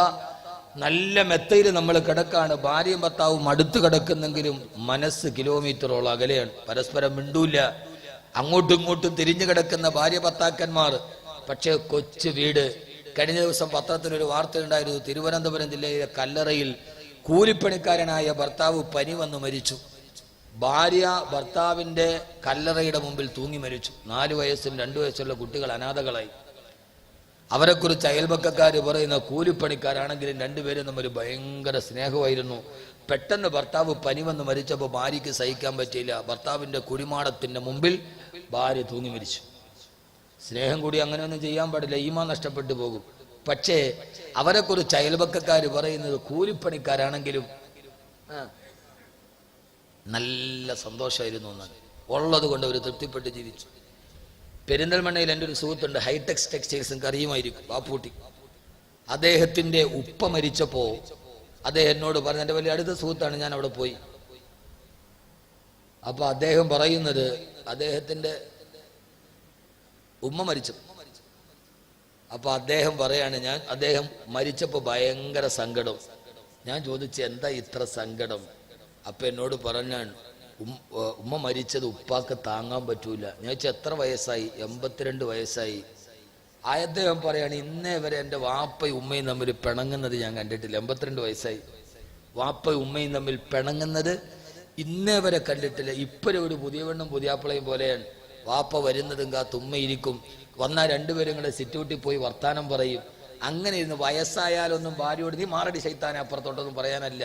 നല്ല മെത്തയിൽ നമ്മൾ കിടക്കാണ്. ഭാര്യയും ഭർത്താവും അടുത്ത് കിടക്കുന്നെങ്കിലും മനസ്സ് കിലോമീറ്ററോളം അകലെയാണ്. പരസ്പരം മിണ്ടൂല്ല. അങ്ങോട്ടും ഇങ്ങോട്ടും തിരിഞ്ഞു കിടക്കുന്ന ഭാര്യ ഭർത്താക്കന്മാർ. പക്ഷേ കൊച്ചു വീട്. കഴിഞ്ഞ ദിവസം പത്രത്തിലൊരു വാർത്തയുണ്ടായിരുന്നു. തിരുവനന്തപുരം ജില്ലയിലെ കല്ലറയിൽ കൂലിപ്പണിക്കാരനായ ഭർത്താവ് പനി വന്ന് മരിച്ചു. ഭാര്യ ഭർത്താവിന്റെ കല്ലറയുടെ മുമ്പിൽ തൂങ്ങി മരിച്ചു. 4 വയസ്സും 2 വയസ്സുള്ള കുട്ടികൾ അനാഥകളായി. അവരെക്കുറിച്ച് അയൽപക്കക്കാര് പറയുന്ന കൂലിപ്പണിക്കാരാണെങ്കിലും 2 പേരും തമ്മിൽ ഭയങ്കര സ്നേഹമായിരുന്നു. പെട്ടെന്ന് ഭർത്താവ് പനി വന്ന് മരിച്ചപ്പോൾ ഭാര്യയ്ക്ക് സഹിക്കാൻ പറ്റിയില്ല. ഭർത്താവിന്റെ കുഴിമാടത്തിന്റെ മുമ്പിൽ ഭാര്യ തൂങ്ങി മരിച്ചു. സ്നേഹം കൂടി അങ്ങനെയൊന്നും ചെയ്യാൻ പാടില്ല, ഈമാൻ നഷ്ടപ്പെട്ടു പോകും. പക്ഷേ അവരെക്കുറിച്ച് അയൽപക്കക്കാര് പറയുന്നത് കൂലിപ്പണിക്കാരാണെങ്കിലും നല്ല സന്തോഷമായിരുന്നു എന്നാണ്. ഉള്ളത് കൊണ്ട് അവർ തൃപ്തിപ്പെട്ട് ജീവിച്ചു. പെരിന്തൽമണ്ണയിൽ എൻ്റെ ഒരു സുഹൃത്തുണ്ട്, ഹൈടെക്സ് ടെക്സ്റ്റൈൽസും അറിയുമായിരിക്കും, ബാപ്പൂട്ടി. അദ്ദേഹത്തിന്റെ ഉപ്പ മരിച്ചപ്പോ അദ്ദേഹം എന്നോട് പറഞ്ഞു, എൻ്റെ വലിയ അടുത്ത സുഹൃത്താണ്, ഞാൻ അവിടെ പോയി. അപ്പൊ അദ്ദേഹം പറയുന്നത് അദ്ദേഹത്തിന്റെ ഉമ്മ മരിച്ചു. അപ്പൊ അദ്ദേഹം പറയാണ്, അദ്ദേഹം മരിച്ചപ്പോ ഭയങ്കര സങ്കടം. ഞാൻ ചോദിച്ചു, എന്താ ഇത്ര സങ്കടം? അപ്പൊ എന്നോട് പറഞ്ഞാണ്, ഉമ്മ മരിച്ചത് ഉപ്പാക്ക് താങ്ങാൻ പറ്റൂല. ഞാൻ ചോദിച്ചു, എത്ര വയസ്സായി? 82 വയസ്സായി. അദ്ദേഹം പറയാണ്, ഇന്നേ വരെ എൻ്റെ വാപ്പയും ഉമ്മയും തമ്മിൽ പിണങ്ങുന്നത് ഞാൻ കണ്ടിട്ടില്ല. 82 വയസ്സായി. വാപ്പയും ഉമ്മയും തമ്മിൽ പിണങ്ങുന്നത് ഇന്നേ വരെ കണ്ടിട്ടില്ല. ഇപ്പോഴും ഒരു പുതിയ പെണ്ണും പുതിയാപ്പിളയും പോലെയാണ്. വാപ്പ വരുന്നതും കാത്ത് ഉമ്മയിരിക്കും. വന്നാൽ 2 പേരും കൂടെ സിറ്റൗട്ടിൽ പോയി വർത്താനം പറയും. അങ്ങനെ ഇരുന്ന് വയസ്സായാലൊന്നും ഭാര്യയോട് നീ മാറടി ശൈത്താനെ അപ്പുറത്തോട്ടൊന്നും പറയാനല്ല.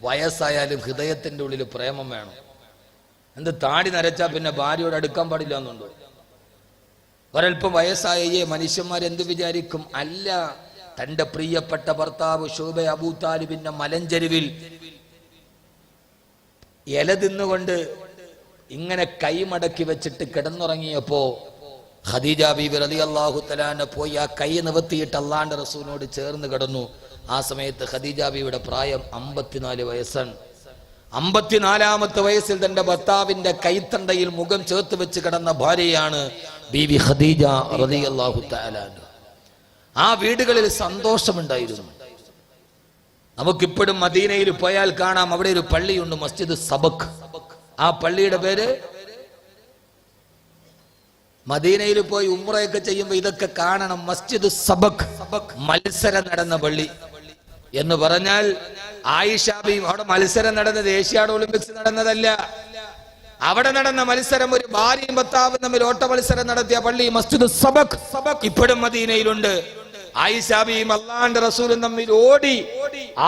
വയസ്സായാലും ഹൃദയത്തിന്റെ ഉള്ളിൽ പ്രേമം വേണം. എന്ത് താടി നരച്ചാ പിന്നെ ഭാര്യയോട് അടുക്കാൻ പാടില്ല എന്നുണ്ടോ? ഒരൽപ്പം വയസ്സായേ മനുഷ്യന്മാരെന്ത് വിചാരിക്കും? അല്ല, തന്റെ പ്രിയപ്പെട്ട ഭർത്താവ് ശോഭ അബൂ താലിബിന്റെ മലഞ്ചെരുവിൽ ഇല തിന്നുകൊണ്ട് ഇങ്ങനെ കൈമടക്കി വെച്ചിട്ട് കിടന്നുറങ്ങിയപ്പോ ഖദീജ ബീബി റളിയല്ലാഹു തആല അൻഹ പോയി ആ കൈ നിവർത്തിയിട്ട് അള്ളാന്റെ റസൂലിനോട് ചേർന്ന് കിടന്നു. ആ സമയത്ത് ഖദീജ ബീവിയുടെ പ്രായം 54 വയസ്സാണ്. 54ാമത്തെ വയസ്സിൽ തന്റെ ഭർത്താവിന്റെ കൈത്തണ്ടയിൽ മുഖം ചേർത്ത് വെച്ച് കിടന്ന ഭാര്യയാണ് ബീബി ഖദീജ റളിയല്ലാഹു തആല അൻഹ. ആ വീടുകളിൽ സന്തോഷമുണ്ടായിരുന്നു. നമുക്കിപ്പോഴും മദീനയിൽ പോയാൽ കാണാം, അവിടെ ഒരു പള്ളിയുണ്ട്, മസ്ജിദ് സബക്. ആ പള്ളിയുടെ പേര്, മദീനയിൽ പോയി ഉംറയൊക്കെ ചെയ്യുമ്പോൾ ഇതൊക്കെ കാണണം. മസ്ജിദ് സബക്, മത്സരം നടന്ന പള്ളി എന്ന് പറഞ്ഞാൽ ആയിഷ ബീവി അവിടെ മത്സരം നടന്നത് ഏഷ്യാഡ് ഒളിമ്പിക്സ് നടന്നതല്ല. അവിടെ നടന്ന മത്സരം ഒരു ഭാര്യയും ഭർത്താവും തമ്മിൽ ഓട്ട മത്സരം നടത്തിയ പള്ളി മസ്ജിദ് സബക് ഇപ്പോഴും മദീനയിലുണ്ട്. ആയിഷ ബീവിയും അല്ലാഹുവിന്റെ റസൂലും തമ്മിൽ ഓടി.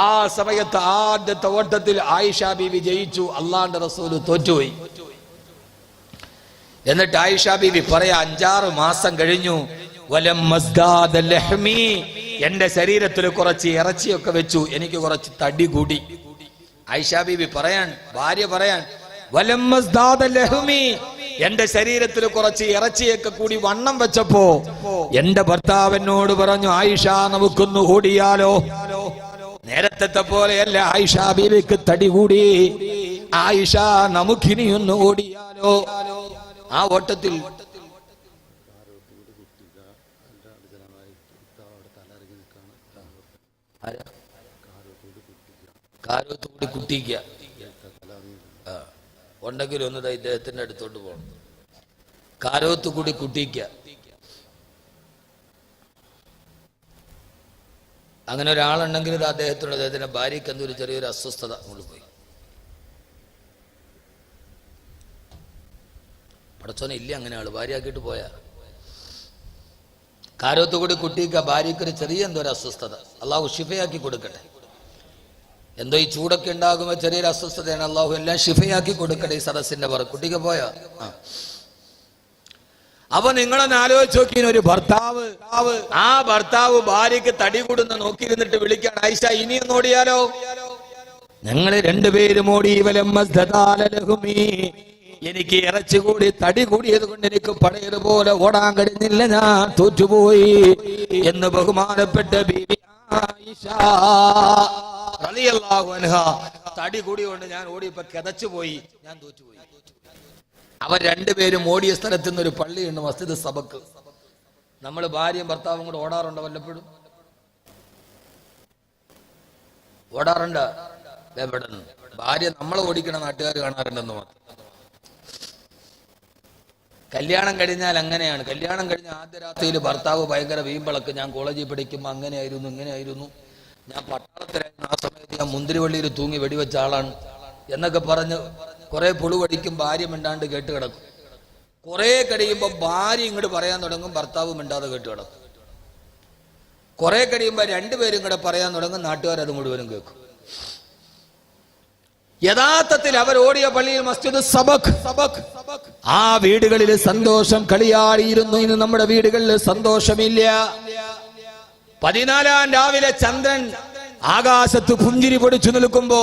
ആ സമയത്ത് ആദ്യത്തെ ഓട്ടത്തിൽ ആയിഷ ബീവി ജയിച്ചു, അല്ലാഹുവിന്റെ റസൂൽ തോറ്റുപോയി. എന്നിട്ട് ആയിഷ ബീവി പറയാ, 5-6 മാസം കഴിഞ്ഞു, എന്റെ ശരീരത്തിൽ കുറച്ച് ഇറച്ചിയൊക്കെ വെച്ചു, എനിക്ക് കുറച്ച് തടി കൂടി. ആയിഷ ബീവി പറയാൻ, ഭാര്യ പറയാൻ, എന്റെ ശരീരത്തിൽ കുറച്ച് ഇറച്ചിയൊക്കെ കൂടി വണ്ണം വെച്ചപ്പോ എന്റെ ഭർത്താവ് എന്നോട് പറഞ്ഞു, ആയിഷ നമുക്കൊന്ന് ഓടിയാലോ? നേരത്തെ പോലെയല്ല ആയിഷ ബീവിക്ക് തടി കൂടി. ആയിഷ നമുക്കിനിയൊന്ന് ഓടിയാലോ? ആ ഓട്ടത്തിൽ കാരോത്തുകൂടി കുട്ടിക്കുക ഉണ്ടെങ്കിലും ഒന്നത് ഇദ്ദേഹത്തിന്റെ അടുത്തോട്ട് പോകണം. കാരോത്തുകൂടി കുട്ടിക്കുക. അങ്ങനെ ഒരാളുണ്ടെങ്കിൽ ഇത് അദ്ദേഹത്തിന്റെ ഭാര്യയ്ക്ക് എന്തൊരു ചെറിയൊരു അസ്വസ്ഥത അങ്ങോട്ട് പോയി. പടച്ചോനെ ഇല്ല അങ്ങനെ ആള് ഭാര്യയാക്കിയിട്ട് പോയാ. കാരോത്തുകൂടി കുട്ടിക്ക് ഭാര്യയ്ക്കൊരു ചെറിയ എന്തോ ഒരു അസ്വസ്ഥത, അള്ളാഹു ഷിഫയാക്കി കൊടുക്കട്ടെ. എന്തോ ഈ ചൂടൊക്കെ ഉണ്ടാകുമ്പോൾ ചെറിയൊരു അസ്വസ്ഥതയാണ്, അള്ളാഹു എല്ലാം ഷിഫയാക്കി കൊടുക്കട്ടെ ഈ സദസ്സിന്റെ പറ. കുട്ടിക്ക് പോയാ. അപ്പൊ നിങ്ങളൊന്ന് ആലോചിച്ച് നോക്കിയ ഒരു ഭർത്താവ്, ആ ഭർത്താവ് ഭാര്യയ്ക്ക് തടി കൂടുന്ന നോക്കിയിരുന്നിട്ട് വിളിക്കാൻ, ആയിഷ ഇനിയൊന്ന് ഓടിയാലോ? ഞങ്ങള് രണ്ടുപേരും ഓടി. എനിക്ക് ഇറച്ചി കൂടി തടി കൂടിയത് കൊണ്ട് എനിക്ക് പഴയതുപോലെ ഓടാൻ കഴിഞ്ഞില്ല, ഞാൻ തോറ്റുപോയി എന്ന് ബഹുമാനപ്പെട്ട ബീവി ആയിഷ റളിയല്ലാഹു അൻഹ. തടി കൂടിയോണ്ട് ഞാൻ ഓടിയപ്പോ കിതച്ചു പോയി, ഞാൻ തോറ്റുപോയി. അവർ രണ്ടുപേരും ഓടിയ സ്ഥലത്ത് നിന്നൊരു പള്ളിയുണ്ട്, മസ്ജിദ് സബക്ക്. നമ്മൾ ഭാര്യയും ഭർത്താവും കൂടെ ഓടാറുണ്ടോ? വല്ലപ്പോഴും ഓടാറുണ്ട്. എവിടെ ഭാര്യ നമ്മളെ ഓടിക്കണ നാട്ടുകാർ കാണാറുണ്ടെന്ന് മാത്രം. കല്യാണം കഴിഞ്ഞാൽ അങ്ങനെയാണ്. കല്യാണം കഴിഞ്ഞ ആദ്യ രാത്രിയിൽ ഭർത്താവ് ഭയങ്കര വീമ്പളക്ക്. ഞാൻ കോളേജിൽ പഠിക്കുമ്പോൾ അങ്ങനെയായിരുന്നു, ഇങ്ങനെയായിരുന്നു, ഞാൻ പട്ടാളത്തിലായിരുന്നു, ആ സമയത്ത് ഞാൻ മുന്തിരിവള്ളിയിൽ തൂങ്ങി വെടിവെച്ച ആളാണ് എന്നൊക്കെ പറഞ്ഞ് കുറെ പുളുവടിക്കും. ഭാര്യ മിണ്ടാണ്ട് കേട്ട് കിടക്കും. കുറെ കഴിയുമ്പോൾ ഭാര്യ ഇങ്ങോട്ട് പറയാൻ തുടങ്ങും, ഭർത്താവ് മിണ്ടാതെ കേട്ട് കിടക്കും. കുറെ കഴിയുമ്പോൾ രണ്ടുപേരും കൂടെ പറയാൻ തുടങ്ങും, നാട്ടുകാരത് മുഴുവനും കേൾക്കും. യഥാർത്ഥത്തിൽ അവർ ഓടിയ പള്ളിയിൽ മസ്ജിദ് സബക്ക്. ആ വീടുകളിൽ സന്തോഷം കളിയാടിയിരുന്നു. ഇന്ന് നമ്മുടെ വീടുകളിൽ സന്തോഷമില്ല. 14 രാവിലെ ചന്ദ്രൻ ആകാശത്ത് പുഞ്ചിരി പൊടിച്ചു നിൽക്കുമ്പോ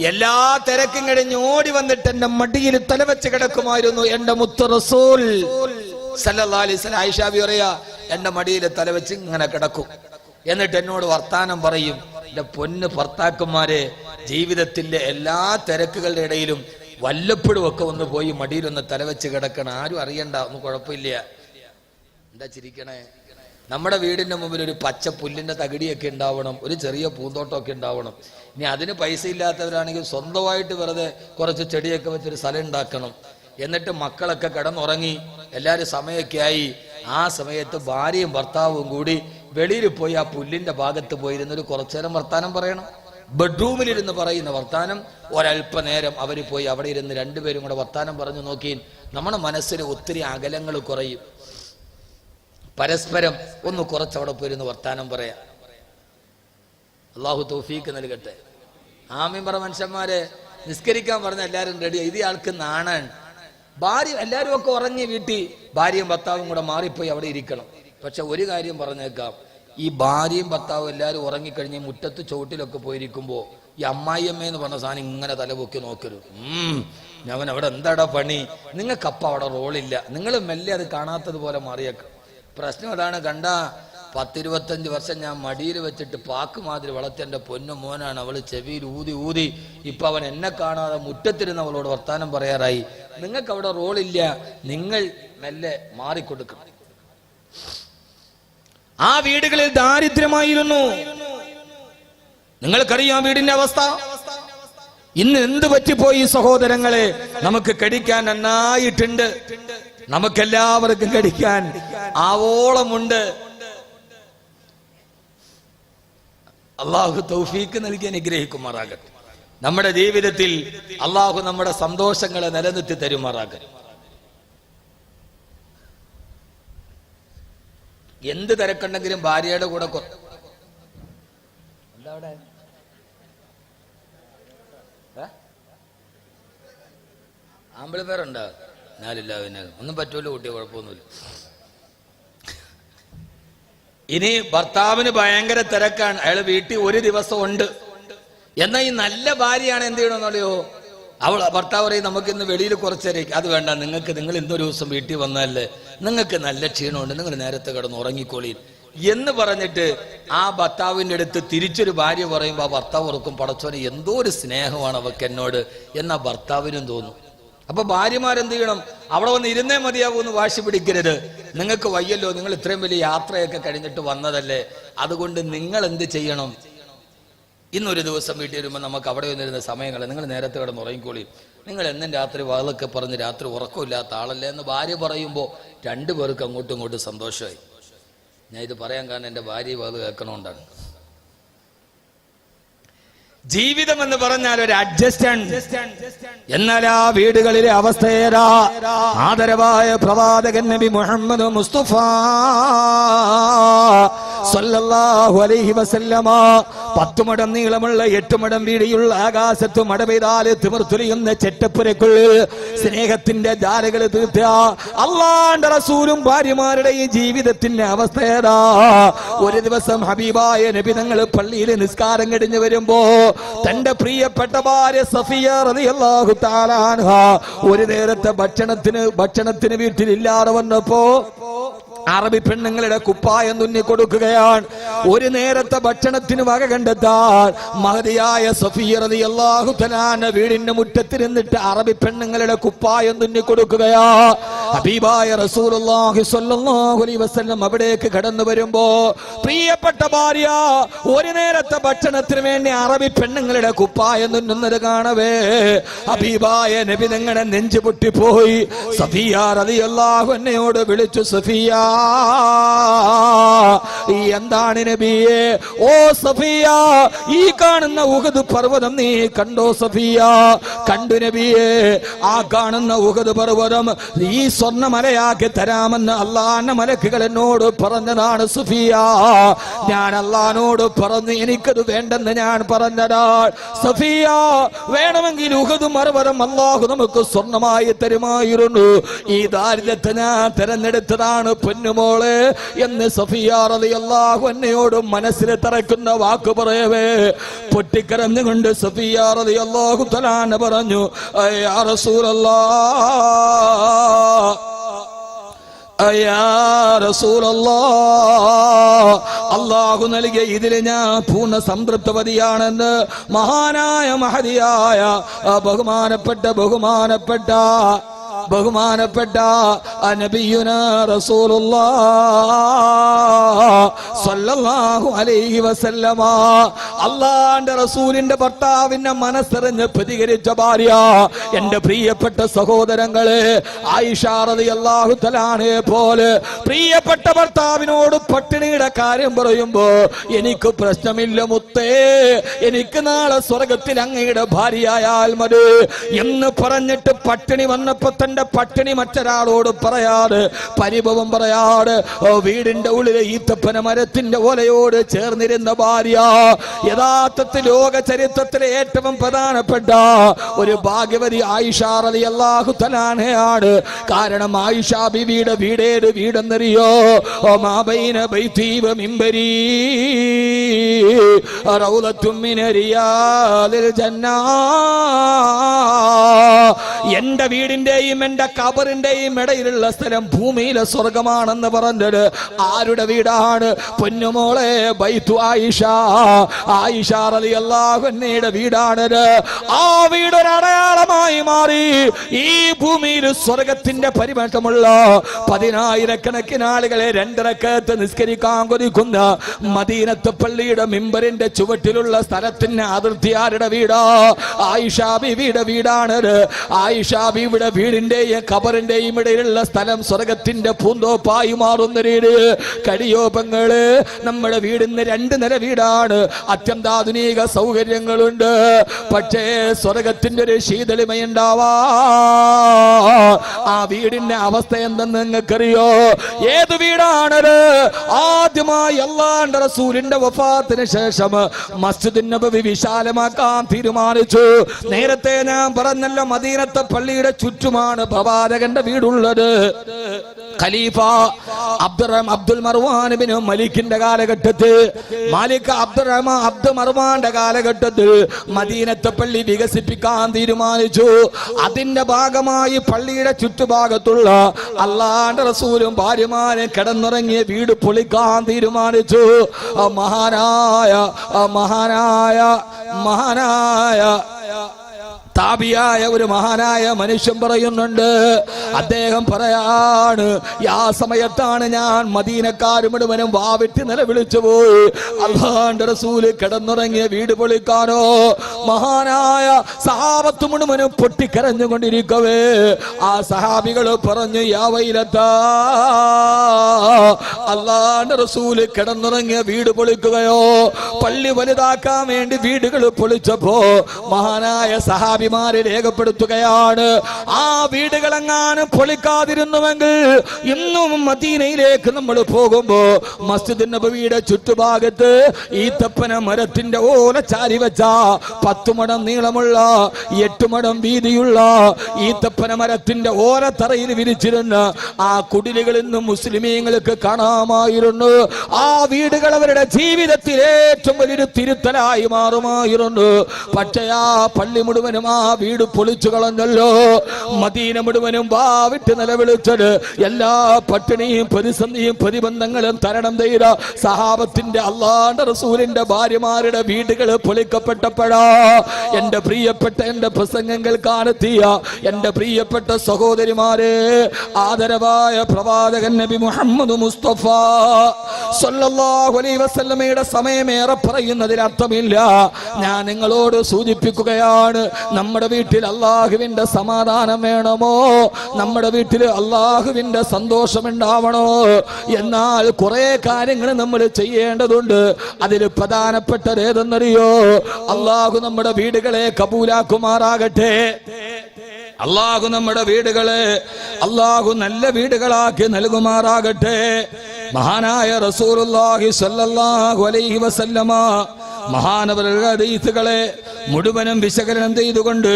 എല്ലാ തിരക്കും കഴിഞ്ഞ് ഓടി വന്നിട്ട് എന്റെ മടിയിൽ തലവെച്ച് കിടക്കുമായിരുന്നു എന്റെ മുത്ത് റസൂൽ സല്ലല്ലാഹു അലൈഹി വസല്ലം. ആയിഷ ബി പറയാ, എന്റെ മടിയിൽ തലവെച്ച് ഇങ്ങനെ കിടക്കും. എന്നിട്ട് എന്നോട് വർത്താനം പറയും. എന്റെ പൊന്ന് ഭർത്താക്കന്മാരെ, ജീവിതത്തിന്റെ എല്ലാ തിരക്കുകളുടെ ഇടയിലും വല്ലപ്പോഴും ഒക്കെ ഒന്ന് പോയി മടിയിലൊന്ന് തലവെച്ച് കിടക്കണം. ആരും അറിയണ്ട, ഒന്നും കുഴപ്പമില്ല. എന്താ ചിരിക്കണേ? നമ്മുടെ വീടിന്റെ മുമ്പിൽ ഒരു പച്ച പുല്ലിന്റെ തകിടിയൊക്കെ ഉണ്ടാവണം, ഒരു ചെറിയ പൂന്തോട്ടമൊക്കെ ഉണ്ടാവണം. ഇനി അതിന് പൈസ ഇല്ലാത്തവരാണെങ്കിൽ സ്വന്തമായിട്ട് വെറുതെ കുറച്ച് ചെടിയൊക്കെ വെച്ചൊരു സ്ഥലം ഉണ്ടാക്കണം. എന്നിട്ട് മക്കളൊക്കെ കിടന്നുറങ്ങി, എല്ലാവരും സമയമൊക്കെ ആയി. ആ സമയത്ത് ഭാര്യയും ഭർത്താവും കൂടി വെളിയിൽ പോയി ആ പുല്ലിന്റെ ഭാഗത്ത് പോയിരുന്നൊരു കുറച്ചു നേരം വർത്താനം പറയണം. ബെഡ്റൂമിലിരുന്ന് പറയുന്ന വർത്താനം ഒരല്പനേരം അവർ പോയി അവിടെ ഇരുന്ന് രണ്ടുപേരും കൂടെ വർത്താനം പറഞ്ഞു നോക്കി. നമ്മുടെ മനസ്സിൽ ഒത്തിരി അകലങ്ങൾ കുറയും. പരസ്പരം ഒന്ന് കുറച്ചവിടെ പോയിരുന്ന് വർത്താനം പറയാം. അള്ളാഹു തൗഫീക്ക് നൽകട്ടെ. ആമീൻ പറ മനുഷ്യന്മാരെ. നിസ്കരിക്കാൻ പറഞ്ഞ എല്ലാവരും റെഡി. ഇത് ആൾക്ക് നാണാൻ. ഭാര്യ എല്ലാവരും ഒക്കെ ഉറങ്ങി വീട്ടിൽ ഭാര്യയും ഭർത്താവും കൂടെ മാറിപ്പോയി അവിടെ ഇരിക്കണം. പക്ഷെ ഒരു കാര്യം പറഞ്ഞേക്കാം, ഈ ഭാര്യയും ഭർത്താവും എല്ലാവരും ഉറങ്ങിക്കഴിഞ്ഞ് മുറ്റത്ത് ചുവട്ടിലൊക്കെ പോയിരിക്കുമ്പോൾ ഈ അമ്മായിയമ്മ എന്ന് പറഞ്ഞ സാധനം ഇങ്ങനെ തലപൊക്കി നോക്കരുത്. ഞാൻ അവിടെ എന്താടാ പണി, നിങ്ങൾക്കപ്പ അവിടെ റോളില്ല, നിങ്ങൾ മെല്ലെ അത് കാണാത്തതുപോലെ മാറിയേക്കാം. പ്രശ്നം അതാണ്. കണ്ട 10-25 വർഷം ഞാൻ മടിയിൽ വെച്ചിട്ട് പാക്ക് മാതിരി വളർത്തി എൻ്റെ പൊന്നു മോനാണ്. അവള് ചെവിയിൽ ഊതി ഊതി ഇപ്പൊ അവൻ എന്നെ കാണാതെ മുറ്റത്തിരുന്ന് അവളോട് വർത്താനം പറയാറായി. നിങ്ങൾക്ക് അവിടെ റോളില്ല, നിങ്ങൾ മെല്ലെ മാറിക്കൊടുക്കണം. ആ വീടുകളിൽ ദാരിദ്ര്യമായിരുന്നു. നിങ്ങൾക്കറിയാം വീടിന്റെ അവസ്ഥ. ഇന്ന് എന്ത് പറ്റിപ്പോയി സഹോദരങ്ങളെ? നമുക്ക് കടിക്കാൻ നന്നായിട്ടുണ്ട്, നമുക്കെല്ലാവർക്കും കടിക്കാൻ ആവോളമുണ്ട്. അള്ളാഹു തൗഫീക്ക് നൽകി അനുഗ്രഹിക്കുമാറാകട്ടെ. നമ്മുടെ ജീവിതത്തിൽ അള്ളാഹു നമ്മുടെ സന്തോഷങ്ങളെ നിലനിർത്തി തരുമാറാകട്ടെ. എന്ത് തിരക്കുണ്ടെങ്കിലും ഭാര്യയുടെ കൂടെ എന്താ അവിടെ ആമ്പിളിപ്പേരുണ്ടോ? ഞാനില്ല, പിന്നെ ഒന്നും പറ്റൂല്ലോ കുട്ടിയെ, കുഴപ്പമൊന്നുമില്ല. ഇനി ഭർത്താവിന് ഭയങ്കര തിരക്കാണ്, അയാൾ വീട്ടിൽ ഒരു ദിവസം ഉണ്ട്. എന്നാൽ ഈ നല്ല ഭാര്യയാണ് എന്ത് ചെയ്യണമെന്നറിയോ? അവൾ ഭർത്താവ് പറയും, നമുക്ക് ഇന്ന് വെളിയിൽ കുറച്ചേരേക്ക്. അത് വേണ്ട, നിങ്ങൾ ഇന്നൊരു ദിവസം വീട്ടിൽ വന്നാലേ നിങ്ങൾക്ക് നല്ല ക്ഷീണമുണ്ട്, നിങ്ങൾ നേരത്തെ കിടന്ന് ഉറങ്ങിക്കോളി, എന്ന് പറഞ്ഞിട്ട് ആ ഭർത്താവിൻ്റെ അടുത്ത് തിരിച്ചൊരു ഭാര്യ പറയുമ്പോൾ ആ ഭർത്താവ് ഓർക്കും, പടച്ചോനെ എന്തോ ഒരു സ്നേഹമാണ് അവർക്ക് എന്നോട് എന്നാ ഭർത്താവിനും തോന്നും. അപ്പൊ ഭാര്യമാരെന്ത് ചെയ്യണം? അവിടെ വന്ന് ഇരുന്നേ മതിയാവൂന്ന് വാശി പിടിക്കരുത്. നിങ്ങൾക്ക് വയ്യല്ലോ, നിങ്ങൾ ഇത്രയും വലിയ യാത്രയൊക്കെ കഴിഞ്ഞിട്ട് വന്നതല്ലേ, അതുകൊണ്ട് നിങ്ങൾ എന്ത് ചെയ്യണം? ഇന്നൊരു ദിവസം വീട്ടിൽ വരുമ്പോൾ നമുക്ക് അവിടെ വന്നിരുന്ന സമയങ്ങൾ നിങ്ങൾ നേരത്തെ കിടന്ന് ഉറങ്ങിക്കോളി, നിങ്ങൾ എന്നും രാത്രി വാതൊക്കെ പറഞ്ഞ് രാത്രി ഉറക്കമില്ലാത്ത ആളല്ലേ എന്ന് ഭാര്യ പറയുമ്പോൾ രണ്ടുപേർക്ക് അങ്ങോട്ടും ഇങ്ങോട്ടും സന്തോഷമായി. ഞാൻ ഇത് പറയാൻ കാരണം എൻ്റെ ഭാര്യ വാത് കേൾക്കണോണ്ടാണ്. ജീവിതം എന്ന് പറഞ്ഞാൽ ഒരു അഡ്ജസ്റ്റന്റ്. എന്നാൽ ആ വീടുകളിലെ അവസ്ഥയേരാ. ആദരവായ പ്രവാചകൻ നബി മുഹമ്മദ് മുസ്തഫ സല്ലല്ലാഹു അലൈഹി വസല്ലമ 10 മടം നീളമുള്ള 8 മടം വീതിയുള്ള ആകാശത്ത് മഴ പെയ്താല് തിമിർത്തുലിയുന്ന ചെറ്റപ്പുരക്കുള്ളിൽ സ്നേഹത്തിന്റെ ജാലകൾ തീർത്ത അല്ലാഹുവിന്റെ റസൂലും ഭാര്യമാരുടെ ഈ ജീവിതത്തിന്റെ അവസ്ഥയേതാ. ഒരു ദിവസം ഹബീബായ നബി തങ്ങൾ പള്ളിയിൽ നിസ്കാരം കഴിഞ്ഞു വരുമ്പോ തന്റെ പ്രിയപ്പെട്ട ഭാര്യ സഫിയ റളിയല്ലാഹു തആല അൻഹ ഒരു നേരത്തെ ഭക്ഷണത്തിന് വീട്ടിലില്ലാതെ വന്നപ്പോ അറബി പെണ്ണുങ്ങളുടെ കുപ്പായം തുന്നി കൊടുക്കുകയാണ്. ഒരു നേരത്തെ ഭക്ഷണത്തിന് വക കണ്ടെത്താൻ മഹതിയായ സഫിയ റളിയല്ലാഹു തആല വീടിന്റെ മുറ്റത്തിരുന്നിട്ട് അറബി പെണ്ണുങ്ങളുടെ കുപ്പായം തുന്നി കൊടുക്കുകയാ. ഹബീബായ റസൂലുള്ളാഹി സ്വല്ലല്ലാഹു അലൈഹി വസല്ലം അവിടേക്ക് കടന്നു വരുമ്പോ പ്രിയപ്പെട്ട ഭാര്യ ഒരു നേരത്തെ ഭക്ഷണത്തിന് വേണ്ടി അറബി പെണ്ണുങ്ങളുടെ കുപ്പായം തുന്നുന്നത് കാണവേ ഹബീബായ നബി തങ്ങളുടെ നെഞ്ചു പൊട്ടിപ്പോയി. സഫിയ റളിയല്ലാഹു അൻഹയോട് വിളിച്ചു, സഫിയ എന്താണ് നബിയെ? ഓ സഫിയ, ഈ കാണുന്ന ഉഹദ് പർവ്വതം നീ കണ്ടോ സഫിയ? കണ്ടു നബിയെ. ആ കാണുന്ന ഉഹദ് പർവ്വതം ഈ സ്വർണ്ണമലയാക്കി തരാമെന്ന് അള്ളാന്റെ മലക്കുകൾ എന്നോട് പറഞ്ഞതാണ് സഫിയ. ഞാൻ അള്ളാനോട് പറഞ്ഞു എനിക്കത് വേണ്ടെന്ന് ഞാൻ പറഞ്ഞതാ. സഫിയ, വേണമെങ്കിൽ ഉഹദ് പർവ്വതം അള്ളാഹു നമുക്ക് സ്വർണ്ണമായി തരുമായിരുന്നു. ഈ ദാരിദ്ര്യത്തെ ഞാൻ തെരഞ്ഞെടുത്തതാണ് പൊന്നുമോളെ എന്ന് സഫിയ റളിയല്ലാഹു അൻഹയോട് മനസ്സിൽ തറക്കുന്ന വാക്ക് പറയവേ പൊട്ടിക്കരഞ്ഞുകൊണ്ട് സഫിയ റളിയല്ലാഹു തആല പറഞ്ഞു, യാ റസൂലല്ലാഹ്, യാ റസൂലല്ലാഹ്, അല്ലാഹു നൽകിയ ഇതിൽ ഞാൻ പൂർണ്ണ സംതൃപ്തവതിയാണെന്ന് മഹാനായ മഹദിയായ ബഹുമാനപ്പെട്ട നബിയുനാ റസൂലുള്ളാഹ് സ്വല്ലല്ലാഹു അലൈഹി വസല്ലമ അല്ലാഹുവിന്റെ റസൂലിന്റെ ഭർത്താവിന്റെ മനസ്സറിഞ്ഞ് പ്രതികരിച്ച ഭാര്യ. എന്റെ പ്രിയപ്പെട്ട സഹോദരങ്ങളെ, ആയിഷ റളിയല്ലാഹു തആലയെ പോലെ പ്രിയപ്പെട്ട ഭർത്താവിനോട് പട്ടിണിയുടെ കാര്യം പറയുമ്പോ എനിക്ക് പ്രശ്നമില്ല മുത്തേ, എനിക്ക് നാളെ സ്വർഗത്തിൽ അങ്ങയുടെ ഭാര്യയായാൽ മതി എന്ന് പറഞ്ഞിട്ട് പട്ടിണി വന്നപ്പോ തന്റെ പട്ടിണി മറ്റൊരാളോട് പറയാതെ പരിഭവം പറയാതെ വീടിന്റെ ഉള്ളിലെ ഈത്തപ്പന മരത്തിന്റെ ഓലയോട് ചേർന്നിരുന്ന ഭാര്യ യഥാർത്ഥത്തിൽ ലോക ചരിത്രത്തിലെ ഏറ്റവും പ്രധാനപ്പെട്ട ഒരു ഭാഗ്യവതി ആയിഷ റളിയല്ലാഹു തആലയാണ്. കാരണം ആയിഷ ബിവിയുടെ വീടേത് വീടെന്നറിയോ? മാബൈന ബൈതി വ മിംബരി റൗളത്തും മിൻ റിയാദിൽ ജന്നാ. എന്റെ വീടിന്റെയും എന്റെ ഖബറിന്റെയും ഇടയിലുള്ള സ്ഥലം ഭൂമിയിലെ സ്വർഗമാണെന്ന് പറഞ്ഞത് ആരുടെ വീടാണ്? പൊന്നുമോളെ ബൈത്തു ആയിഷ, ആയിഷ റളിയല്ലാഹു അൻഹയുടെ വീടാണത്. ആ വീടൊരു അടയാളമായി മാറി. ഈ ഭൂമിയിൽ സ്വർഗത്തിന്റെ പരിമളമുള്ള 10,000 ആളുകളെ 2 റക്അത്ത് നിസ്കരിക്കാൻ കൊതിക്കുന്ന മദീനത്തെ പള്ളിയുടെ മിമ്പറിന്റെ ചുവട്ടിലുള്ള സ്ഥലത്തിന്റെ അതിർത്തി ആരുടെ വീടാ? ആയിഷ ബീവിയുടെ വീടാണത്. ആയിഷ ബീവിയുടെ വീടിന്റെയും ഖബറിന്റെയും ഇടയിലുള്ള സ്ഥലം സ്വർഗത്തിന്റെ പൂന്തോപ്പായി മാറുന്ന രീതി കടിയോപങ്ങള്. നമ്മുടെ വീടിന് 2 നില വീടാണ്, അത്യന്താധുനിക സൗകര്യങ്ങളുണ്ട്. പക്ഷേ സ്വർഗത്തിന്റെ ഒരു ശീതളിമയുണ്ടാവാ. ആ വീടിന്റെ അവസ്ഥ എന്തെന്ന് നിങ്ങൾക്കറിയോ? ഏത് വീടാണത്? ആദ്യമായി അല്ലാഹുവിന്റെ റസൂലിന്റെ വഫാത്തിന് ശേഷം മസ്ജിദുൻ നബവി വിശാലമാക്കാൻ തീരുമാനിച്ചു. നേരത്തെ ഞാൻ പറഞ്ഞല്ലോ, മദീനത്തെ പള്ളിയുടെ ചുറ്റുമാണ് പ്രവാചകന്റെ വീടുള്ളത്. ഖലീഫ അബ്ദുൽ മർവാൻ ബിൻ മലിക്കിന്റെ കാലഘട്ടത്തിൽ, മാലിക് അബ്ദുമർമാന്റെ കാലഘട്ടത്തിൽ മദീനത്തെ പള്ളി വികസിപ്പിക്കാൻ തീരുമാനിച്ചു. അതിന്റെ ഭാഗമായി പള്ളിയുടെ ചുറ്റുഭാഗത്തുള്ള അല്ലാഹുവിന്റെ റസൂലും ഭാര്യമാരും കിടന്നുറങ്ങിയ വീട് പൊളിക്കാൻ തീരുമാനിച്ചു. മഹാനായ താബിയായ ഒരു മഹാനായ മനുഷ്യൻ പറയുന്നുണ്ട്. അദ്ദേഹം പറയാണ്, ആ സമയത്താണ് ഞാൻ മദീനക്കാർ മുഴുവനും വാവിട്ട് നിലവിളിച്ചു പോയി. അല്ലാഹുവിന്റെ റസൂല് കിടന്നുറങ്ങിയ വീട് പൊളിക്കാനോ. മഹാനായ സഹാബത്ത് മുഴുവനും പൊട്ടിക്കരഞ്ഞുകൊണ്ടിരിക്കവേ ആ സഹാബികൾ പറഞ്ഞു, യാ വൈലത്താ, അല്ലാഹുവിന്റെ റസൂല് കിടന്നുറങ്ങിയ വീട് പൊളിക്കുകയോ? പള്ളി വലുതാക്കാൻ വേണ്ടി വീടുകൾ പൊളിച്ചപ്പോ മഹാനായ സഹാബി രേഖപ്പെടുത്തുകയാണ്, ആ വീടുകളെങ്ങാനും പൊളിക്കാതിരുന്നുവെങ്കിൽ ഇന്നും മദീനയിലേക്ക് നമ്മൾ പോകുമ്പോ മസ്ജിദ് നബവിയുടെ ചുറ്റുഭാഗത്ത് ഈത്തപ്പന മരത്തിന്റെ ഓല ചാരി വെച്ച 10 മടം നീളമുള്ള 8 മടം വീതിയുള്ള ഈത്തപ്പന മരത്തിന്റെ ഓലത്തറയിൽ വിരിച്ചിരുന്ന ആ കുടിലുകൾ ഇന്നും മുസ്ലിമീങ്ങൾക്ക് കാണാമായിരുന്നു. ആ വീടുകൾ അവരുടെ ജീവിതത്തിൽ ഏറ്റവും വലിയൊരു തിരുത്തലായി മാറുമായിരുന്നു. പക്ഷേ ആ പള്ളി മുഴുവനും ആ വീട് പൊളിച്ചു കളഞ്ഞല്ലോ. മദീന മുഴുവനും വാവിട്ട് നിലവിളിച്ചത് എല്ലാ പട്ടിണിയും പ്രതിസന്ധിയും പ്രതിബന്ധങ്ങളും തരണം ചെയ്ത സഹാബത്തിന്റെ അല്ലാഹുവിന്റെ റസൂലിന്റെ ഭാര്യമാരുടെ വീടുകൾ പൊളിക്കപ്പെട്ടപ്പോഴാ എന്റെ പ്രിയപ്പെട്ട എന്റെ പ്രസംഗം കേൾക്കാനെത്തിയ എന്റെ പ്രിയപ്പെട്ട സഹോദരിമാരെ, ആദരവായ പ്രവാചകൻ നബി മുഹമ്മദ് മുസ്തഫ സല്ലല്ലാഹു അലൈഹി വസല്ലമയുടെ സമയമേറെ പറയുന്നതിൽ അർത്ഥമില്ല. ഞാൻ നിങ്ങളോട് സൂചിപ്പിക്കുകയാണ്, നമ്മുടെ വീട്ടിൽ അള്ളാഹുവിന്റെ സമാധാനം വേണമോ? നമ്മുടെ വീട്ടിൽ അള്ളാഹുവിന്റെ സന്തോഷം ഉണ്ടാവണോ? എന്നാൽ കുറെ കാര്യങ്ങൾ നമ്മൾ ചെയ്യേണ്ടതുണ്ട്. അതിൽ പ്രധാനപ്പെട്ടത് ഏതെന്നറിയോ? അള്ളാഹു നമ്മുടെ വീടുകളെ കബൂലാക്കുമാറാകട്ടെ. അള്ളാഹു നമ്മുടെ വീടുകളെ അള്ളാഹു നല്ല വീടുകളാക്കി നൽകുമാറാകട്ടെ. മഹാനായ റസൂലുള്ളാഹി സ്വല്ലല്ലാഹു അലൈഹി വസല്ലമ മഹാനവരുടെ ഹദീസുകളെ മുഴുവനും വിശകലനം ചെയ്തുകൊണ്ട്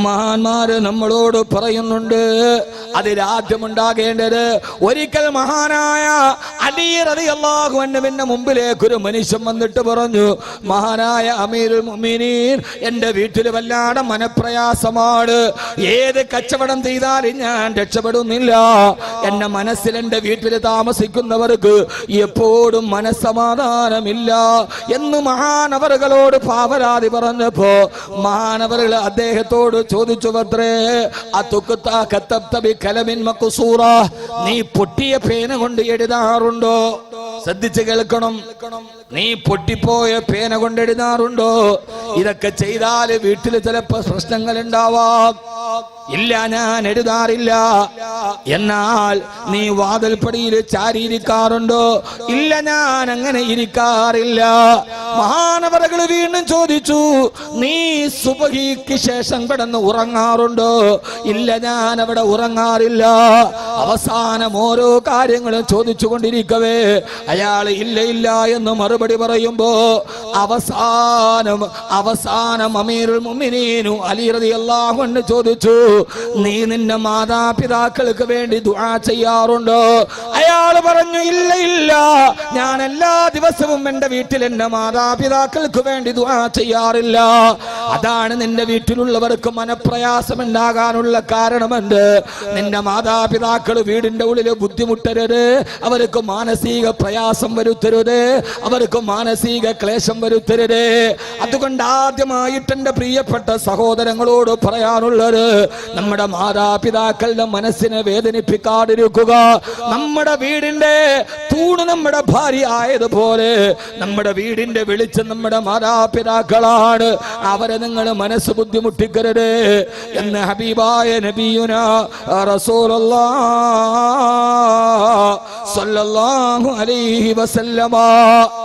മഹാന്മാര് നമ്മളോട് പറയുന്നുണ്ട്. അതിലാദ്യമുണ്ടാകേണ്ടത്, ഒരിക്കൽ മഹാനായ അലി റളിയല്ലാഹു അൻഹുവിന്റെ മുമ്പിലേക്ക് ഒരു മനുഷ്യൻ വന്നിട്ട് പറഞ്ഞു, മഹാനായ അമീറുൽ മുഅ്മിനീൻ, എന്റെ വീട്ടിൽ വല്ലാതെ മനപ്രയാസമാണ്. ഏത് കച്ചവടം ചെയ്താലും ഞാൻ രക്ഷപ്പെടുന്നില്ല. എന്റെ മനസ്സിൽ എന്റെ വീട്ടിൽ താമസിക്കുന്നവർക്ക് എപ്പോഴും മനസ്സമാധാനമില്ല എന്ന് മഹാനവറുകളോട് പാവരാതി പറഞ്ഞപ്പോ മഹാനവറുകൾ അദ്ദേഹത്തോട് ചോദിച്ചു, പത്രേ നീ പൊട്ടിയ പേന കൊണ്ട് എഴുതാറുണ്ടോ? ശ്രദ്ധിച്ച് കേൾക്കണം, നീ പൊട്ടിപ്പോയ പേന കൊണ്ട് എഴുതാറുണ്ടോ? ഇതൊക്കെ ചെയ്താൽ വീട്ടിൽ ചിലപ്പോ പ്രശ്നങ്ങൾ ഉണ്ടാവാം. ഇല്ല, ഞാൻ എഴുതാറില്ല. എന്നാൽ നീ വാതിൽപ്പടിയിൽ ചാരിയിരിക്കാറുണ്ടോ? ഇല്ല, ഞാൻ അങ്ങനെ ഇരിക്കാറില്ല. മഹാനവറുകൾ വീണ്ടും ചോദിച്ചു, നീ സുബഹിക്ക് ശേഷം കിടന്ന് ഉറങ്ങാറുണ്ടോ? ഇല്ല, ഞാൻ അവിടെ ഉറങ്ങാറില്ല. അവസാനം ഓരോ കാര്യങ്ങളും ചോദിച്ചു കൊണ്ടിരിക്കവേ അയാൾ ഇല്ല ഇല്ല എന്ന് മറുപടി പറയുമ്പോ അവസാനം അമീറുൽ മുഅ്മിനീൻ അലി റളിയല്ലാഹു അൻഹു ചോദിച്ചു, നീ നിന്റെ മാതാപിതാക്കൾക്ക് വേണ്ടി ദുആ ചെയ്യാറുണ്ടോ? അയാൾ പറഞ്ഞു, ഇല്ല ഇല്ല, ഞാൻ എല്ലാ ദിവസവും എന്റെ വീട്ടിൽ എന്റെ മാതാപിതാക്കൾക്ക് വേണ്ടി ദുആ ചെയ്യാറില്ല. അതാണ് നിന്റെ വീട്ടിലുള്ളവർക്ക് മനപ്രയാസം ഉണ്ടാകാനുള്ള കാരണമെന്ത്? നിന്റെ മാതാപിതാക്കൾ വീടിന്റെ ഉള്ളിൽ ബുദ്ധിമുട്ടരുത്, അവർക്ക് മാനസിക പ്രയാസം വരുത്തരുത്, അവർക്ക് മാനസിക ക്ലേശം വരുത്തരുത്. അതുകൊണ്ട് ആദ്യമായിട്ട് എന്റെ പ്രിയപ്പെട്ട സഹോദരങ്ങളോട് പറയാനുള്ളത്, നമ്മുടെ മാതാപിതാക്കളുടെ മനസ്സിനെ വേദനിപ്പിക്കാതിരിക്കുക. നമ്മുടെ വീടിന്റെ തൂണ് നമ്മുടെ ഭാര്യ ആയതുപോലെ നമ്മുടെ വീടിന്റെ വെളിച്ചം നമ്മുടെ മാതാപിതാക്കളാണ്. അവരെ നിങ്ങൾ മനസ്സ് ബുദ്ധിമുട്ടിക്കരുത് എന്ന് ഹബീബായ നബിയുനാ റസൂലുള്ളാഹി സ്വല്ലല്ലാഹു അലൈഹി വസല്ലമ